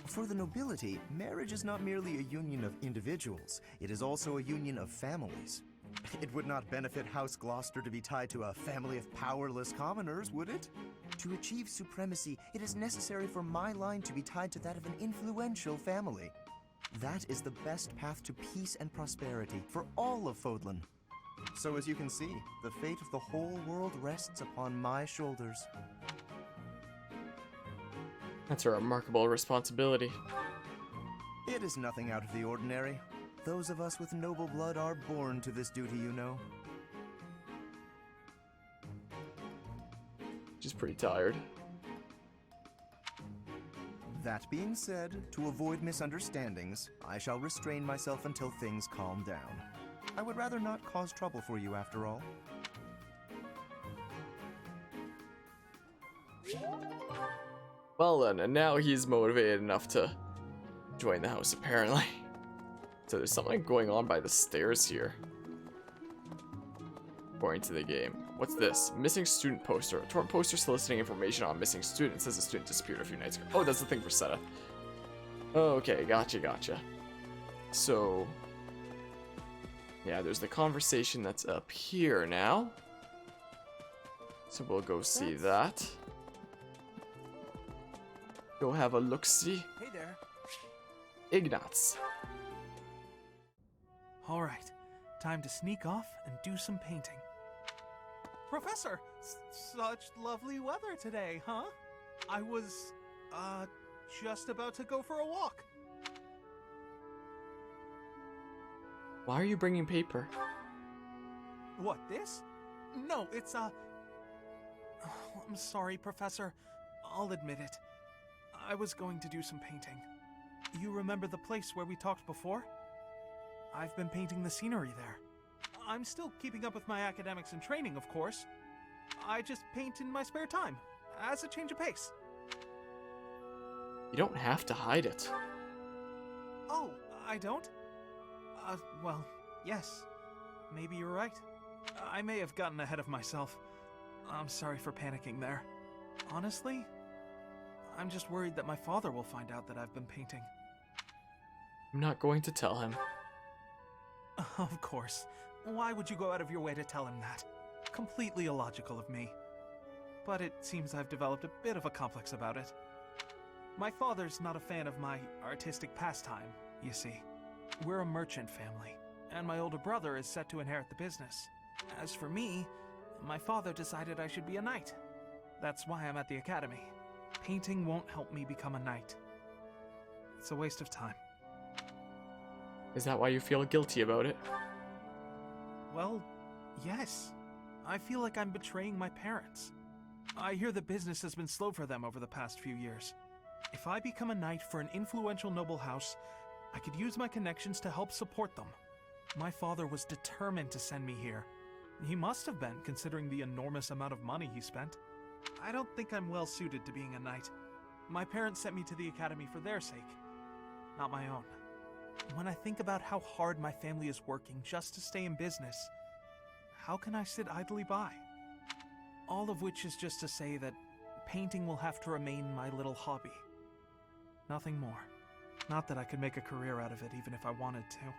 For the nobility, marriage is not merely a union of individuals, it is also a union of families. It would not benefit House Gloucester to be tied to a family of powerless commoners, would it? To achieve supremacy, it is necessary for my line to be tied to that of an influential family. That is the best path to peace and prosperity for all of Fodlan. So as you can see, the fate of the whole world rests upon my shoulders. That's a remarkable responsibility. It is nothing out of the ordinary. Those of us with noble blood are born to this duty, you know. She's pretty tired. That being said, to avoid misunderstandings, I shall restrain myself until things calm down. I would rather not cause trouble for you after all. Well then, and now he's motivated enough to join the house, apparently. So there's something going on by the stairs here. According to the game. What's this? Missing student poster. A torn poster soliciting information on missing students. Says a student disappeared a few nights ago. Oh, that's the thing for Seta. Okay, gotcha. So, yeah, there's the conversation that's up here now. So we'll go see that. Go have a look-see. Hey there. Ignatz. All right, time to sneak off and do some painting. Professor, such lovely weather today, huh? I was, just about to go for a walk. Why are you bringing paper? What, this? No, it's, I'm sorry, Professor. I'll admit it. I was going to do some painting. You remember the place where we talked before? I've been painting the scenery there. I'm still keeping up with my academics and training, of course. I just paint in my spare time, as a change of pace. You don't have to hide it. Oh, I don't? Well, yes. Maybe you're right. I may have gotten ahead of myself. I'm sorry for panicking there. Honestly, I'm just worried that my father will find out that I've been painting. I'm not going to tell him. Of course. Why would you go out of your way to tell him that? Completely illogical of me. But it seems I've developed a bit of a complex about it. My father's not a fan of my artistic pastime, you see. We're a merchant family, and my older brother is set to inherit the business. As for me, my father decided I should be a knight. That's why I'm at the academy. Painting won't help me become a knight. It's a waste of time. Is that why you feel guilty about it? Well, yes. I feel like I'm betraying my parents. I hear the business has been slow for them over the past few years. If I become a knight for an influential noble house, I could use my connections to help support them. My father was determined to send me here. He must have been, considering the enormous amount of money he spent. I don't think I'm well suited to being a knight. My parents sent me to the academy for their sake, not my own. When I think about how hard my family is working just to stay in business, how can I sit idly by? All of which is just to say that painting will have to remain my little hobby. Nothing more. Not that I could make a career out of it even if I wanted to.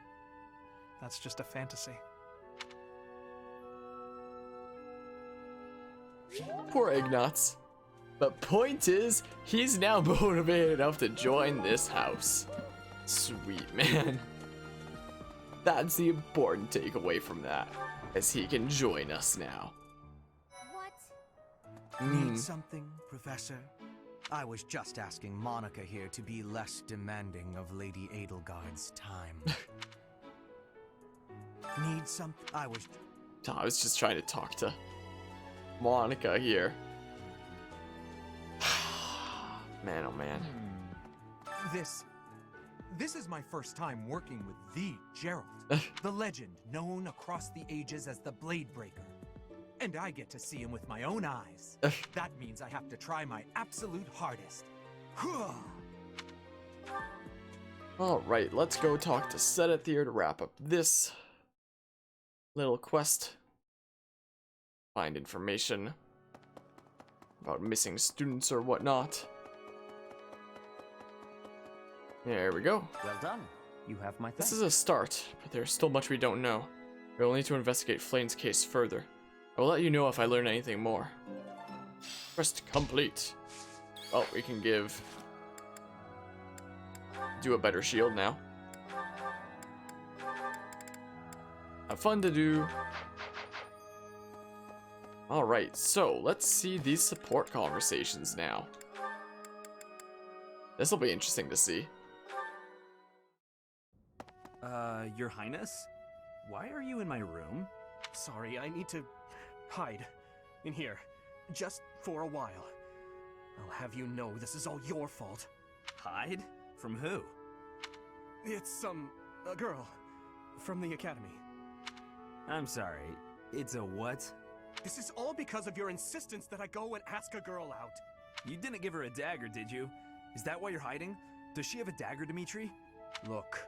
That's just a fantasy. Poor Ignatz. But point is, he's now motivated enough to join this house. Sweet, man. That's the important takeaway from that, as he can join us now. Need something, Professor? I was just asking Monica here to be less demanding of Lady Edelgard's time. need some. I was just trying to talk to Monica here. Man, oh man. This is my first time working with the Gerald, the legend known across the ages as the Blade Breaker. And I get to see him with my own eyes. That means I have to try my absolute hardest. Alright, let's go talk to Sedith here to wrap up this little quest. Find information about missing students or whatnot. There we go. Well done. You have my thanks. This is a start, but there's still much we don't know. We will need to investigate Flayn's case further. I will let you know if I learn anything more. Quest complete. Oh, we can do a better shield now. Have fun to do. Alright, so let's see these support conversations now. This will be interesting to see. Your Highness? Why are you in my room? Sorry, I need to hide in here, just for a while. I'll have you know this is all your fault. Hide? From who? It's, a girl from the academy. I'm sorry, it's a what? This is all because of your insistence that I go and ask a girl out. You didn't give her a dagger, did you? Is that why you're hiding? Does she have a dagger, Dimitri? Look,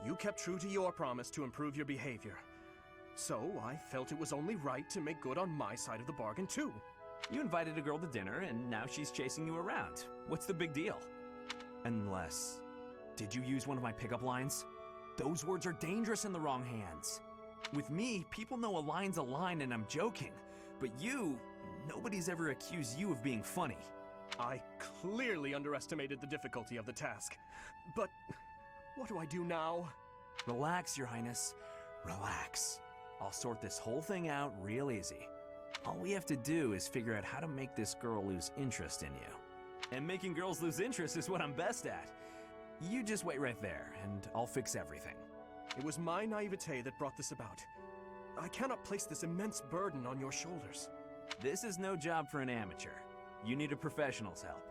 you kept true to your promise to improve your behavior. So I felt it was only right to make good on my side of the bargain, too. You invited a girl to dinner, and now she's chasing you around. What's the big deal? Unless... Did you use one of my pickup lines? Those words are dangerous in the wrong hands. With me, people know a line's a line and I'm joking. But you, nobody's ever accused you of being funny. I clearly underestimated the difficulty of the task. But what do I do now? Relax, Your Highness. Relax. I'll sort this whole thing out real easy. All we have to do is figure out how to make this girl lose interest in you. And making girls lose interest is what I'm best at. You just wait right there, and I'll fix everything. It was my naivete that brought this about. I cannot place this immense burden on your shoulders. This is no job for an amateur. You need a professional's help.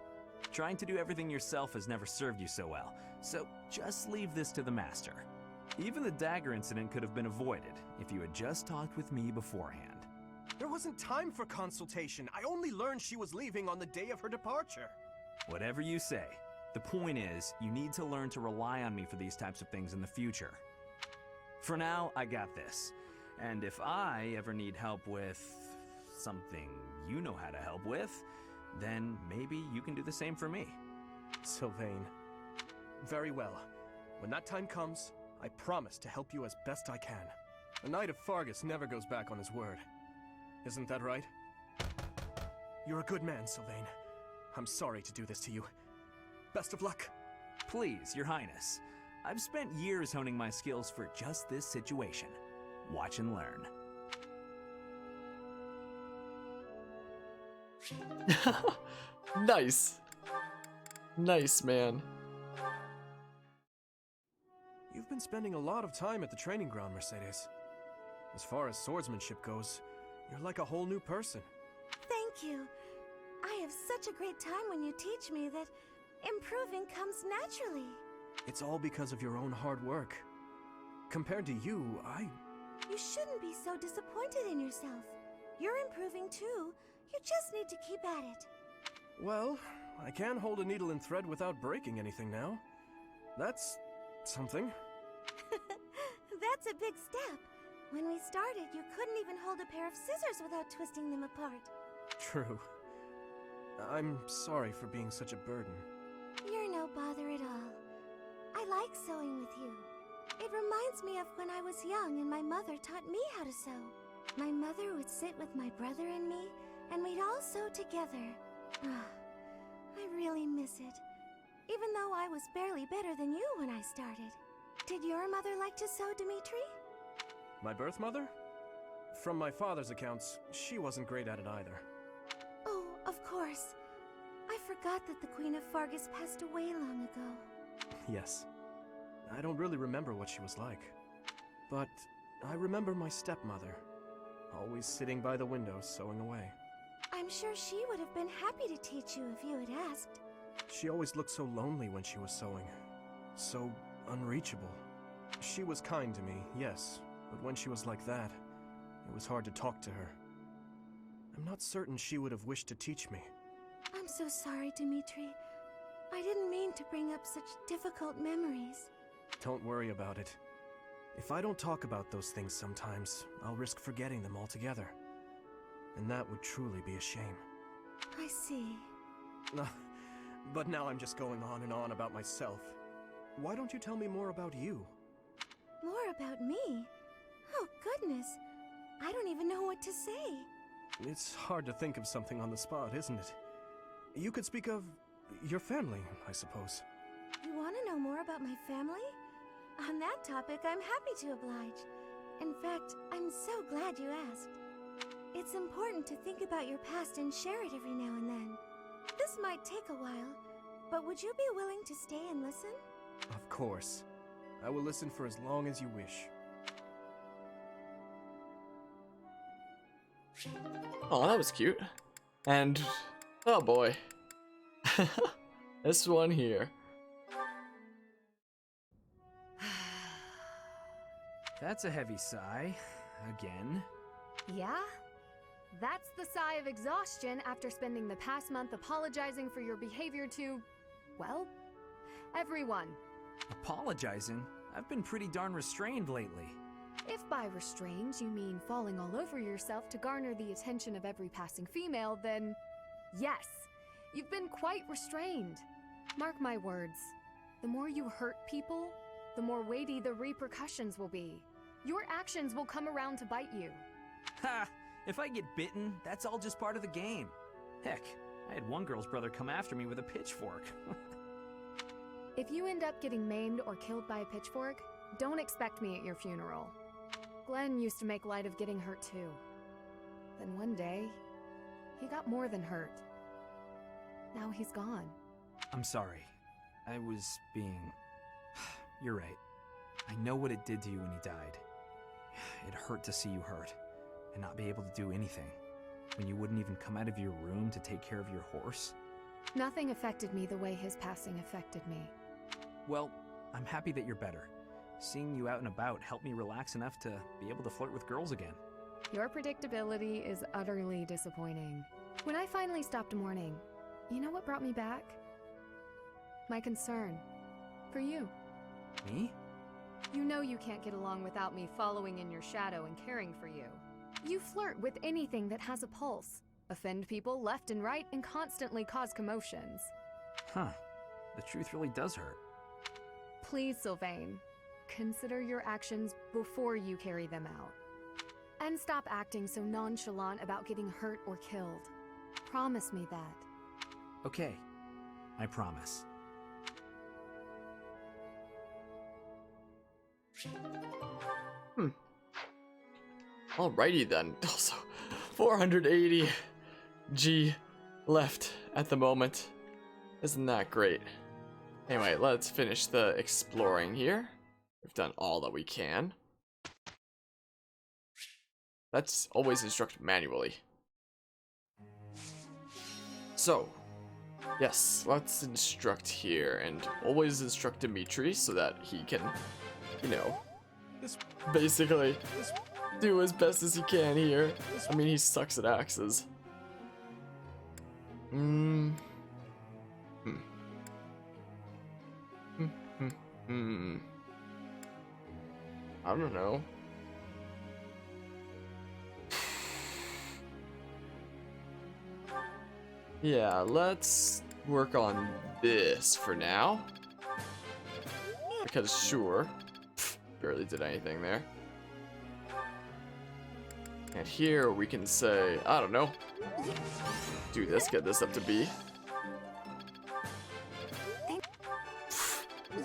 Trying to do everything yourself has never served you so well, so just leave this to the master. Even the dagger incident could have been avoided if you had just talked with me beforehand. There wasn't time for consultation. I only learned she was leaving on the day of her departure. Whatever you say. The point is, you need to learn to rely on me for these types of things in the future. For now, I got this. And if I ever need help with something you know how to help with, then maybe you can do the same for me. Sylvain. Very well. When that time comes, I promise to help you as best I can. A knight of Fargus never goes back on his word. Isn't that right? You're a good man, Sylvain. I'm sorry to do this to you. Best of luck. Please, Your Highness. I've spent years honing my skills for just this situation. Watch and learn. Nice. Nice, man. You've been spending a lot of time at the training ground, Mercedes. As far as swordsmanship goes, you're like a whole new person. Thank you. I have such a great time when you teach me that improving comes naturally. It's all because of your own hard work. Compared to you, You shouldn't be so disappointed in yourself. You're improving too. You just need to keep at it. Well, I can hold a needle and thread without breaking anything now. That's something. That's a big step. When we started, you couldn't even hold a pair of scissors without twisting them apart. True. I'm sorry for being such a burden. You're no bother at all. I like sewing with you. It reminds me of when I was young and my mother taught me how to sew. My mother would sit with my brother and me, and we'd all sew together. I really miss it. Even though I was barely better than you when I started. Did your mother like to sew, Dimitri? My birth mother? From my father's accounts, she wasn't great at it either. Oh, of course. I forgot that the Queen of Fargus passed away long ago. Yes. I don't really remember what she was like. But I remember my stepmother, always sitting by the window sewing away. I'm sure she would have been happy to teach you if you had asked. She always looked so lonely when she was sewing, so unreachable. She was kind to me, yes, but when she was like that, it was hard to talk to her. I'm not certain she would have wished to teach me. I'm so sorry, Dimitri. I didn't mean to bring up such difficult memories. Don't worry about it. If I don't talk about those things sometimes, I'll risk forgetting them altogether. And that would truly be a shame. I see. But now I'm just going on and on about myself. Why don't you tell me more about you? More about me? Oh, goodness. I don't even know what to say. It's hard to think of something on the spot, isn't it? You could speak of your family, I suppose. You want to know more about my family? On that topic, I'm happy to oblige. In fact, I'm so glad you asked. It's important to think about your past and share it every now and then. This might take a while, but would you be willing to stay and listen? Of course. I will listen for as long as you wish. Oh, that was cute. And, oh boy. This one here. That's a heavy sigh. Again. Yeah? That's the sigh of exhaustion after spending the past month apologizing for your behavior to, well, everyone. Apologizing? I've been pretty darn restrained lately. If by restrained you mean falling all over yourself to garner the attention of every passing female, then yes, you've been quite restrained. Mark my words, the more you hurt people, the more weighty the repercussions will be. Your actions will come around to bite you. Ha! If I get bitten, that's all just part of the game. Heck, I had one girl's brother come after me with a pitchfork. If you end up getting maimed or killed by a pitchfork, don't expect me at your funeral. Glenn used to make light of getting hurt too. Then one day, he got more than hurt. Now he's gone. I'm sorry. I was being... You're right. I know what it did to you when he died. It hurt to see you hurt, and not be able to do anything. When you wouldn't even come out of your room to take care of your horse. Nothing affected me the way his passing affected me. Well, I'm happy that you're better. Seeing you out and about helped me relax enough to be able to flirt with girls again. Your predictability is utterly disappointing. When I finally stopped mourning, you know what brought me back? My concern. For you. Me? You know you can't get along without me following in your shadow and caring for you. You flirt with anything that has a pulse, offend people left and right, and constantly cause commotions. Huh. The truth really does hurt. Please, Sylvain, consider your actions before you carry them out. And stop acting so nonchalant about getting hurt or killed. Promise me that. Okay. I promise. Alrighty then. Also, 480 G left at the moment. Isn't that great? Anyway, let's finish the exploring here. We've done all that we can. Let's always instruct manually. So, yes, let's instruct here and always instruct Dimitri so that he can, you know, basically do as best as he can here. I mean, he sucks at axes. I don't know. Yeah, let's work on this for now. Because sure, barely did anything there. And here we can say, I don't know, do this, get this up to B.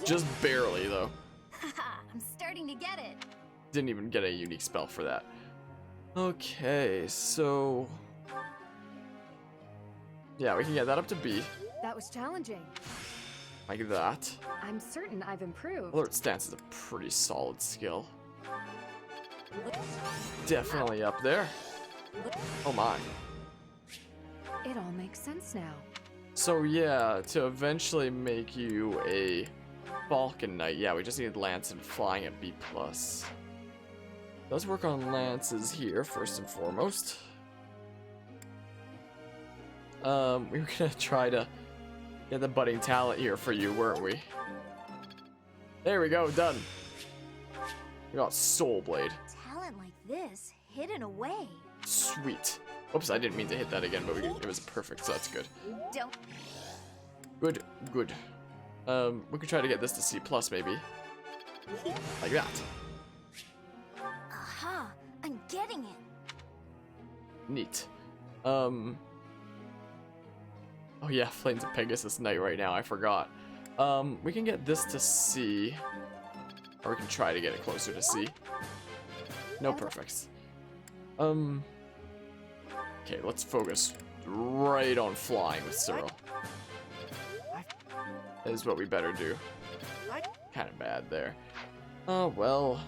Just barely though. I'm starting to get it. Didn't even get a unique spell for that. Okay, so yeah, we can get that up to B. That was challenging. Like that. I'm certain I've improved. Alert stance is a pretty solid skill. Definitely up there. Oh my. It all makes sense now. So yeah, to eventually make you a Falcon Knight, yeah, we just need Lance and Flying at B+. Let's work on Lances here, first and foremost. We were gonna try to get the budding talent here for you, weren't we? There we go, done. We got Soul Blade. Talent like this, hidden away. Sweet. Oops, I didn't mean to hit that again, but it was perfect, so that's good. Don't. Good, good. We could try to get this to C+, maybe. Like that. Aha, I'm getting it. Neat. Oh yeah, Flames of Pegasus Knight right now, I forgot. We can get this to C. Or we can try to get it closer to C. No perfects. Okay, let's focus right on flying with Cyril. That is what we better do. Kind of bad there. Oh, well.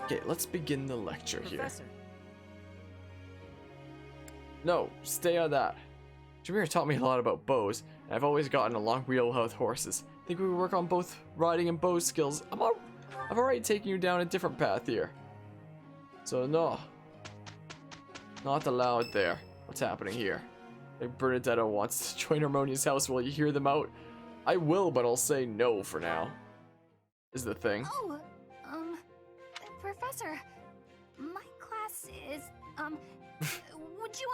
Okay, let's begin the lecture here. No, stay on that. Jameer taught me a lot about bows, and I've always gotten along real well with horses. Think we could work on both riding and bow skills. I've already taken you down a different path here. So no. Not allowed there. What's happening here? If Bernadetta wants to join Harmonia's house, will you hear them out? I will, but I'll say no for now. Is the thing. Oh, Professor, my class is, would you,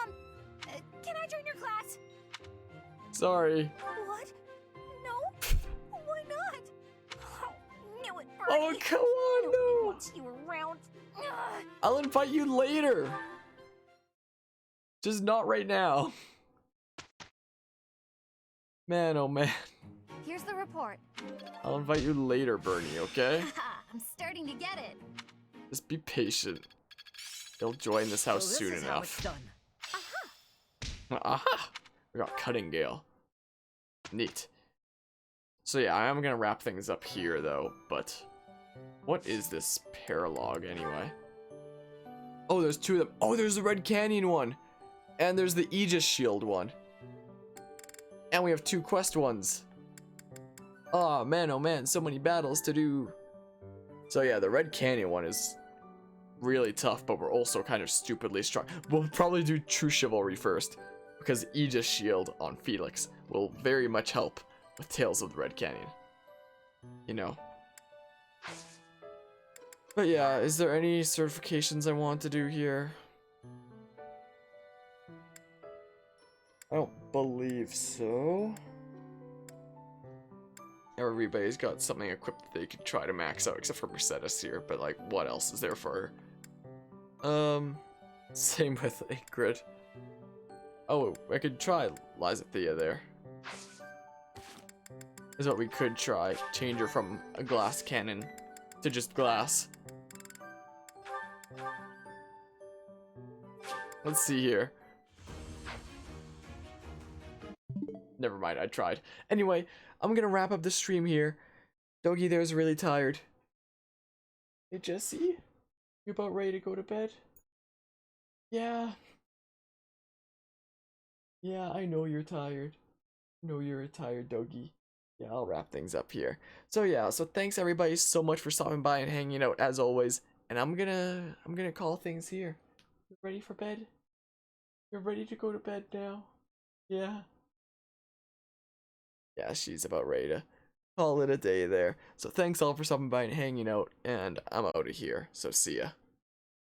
can I join your class? Sorry. What? No? Why not? Oh, knew it, Bernie. Oh, come on, Nobody no. wants you around. Ugh. I'll invite you later. Just not right now. Man, oh man. Here's the report. I'll invite you later, Bernie, okay? I'm starting to get it. Just be patient. They'll join this house soon enough. Aha! We got Cutting Gale. Neat. So yeah, I am gonna wrap things up here though, but what is this paralog anyway? Oh, there's two of them. Oh, there's the Red Canyon one. And there's the Aegis Shield one. And we have two quest ones. Oh man, so many battles to do. So yeah, the Red Canyon one is really tough, but we're also kind of stupidly strong. We'll probably do True Chivalry first, because Aegis Shield on Felix will very much help with Tales of the Red Canyon. You know. But yeah, is there any certifications I want to do here? I don't believe so. Everybody's got something equipped that they could try to max out, except for Mercedes here, but like, what else is there for her? Same with Ingrid. Oh, I could try Lysathea there. Is what we could try. Change her from a glass cannon to just glass. Let's see here. Never mind, I tried. Anyway, I'm gonna wrap up the stream here. Doggy there's really tired. Hey Jesse, you about ready to go to bed? Yeah. Yeah, I know you're tired. I know you're a tired doggy. Yeah, I'll wrap things up here. So yeah, so thanks everybody so much for stopping by and hanging out as always. And I'm gonna call things here. You ready for bed? You're ready to go to bed now? Yeah. Yeah, she's about ready to call it a day there. So thanks all for stopping by and hanging out, and I'm out of here. So see ya.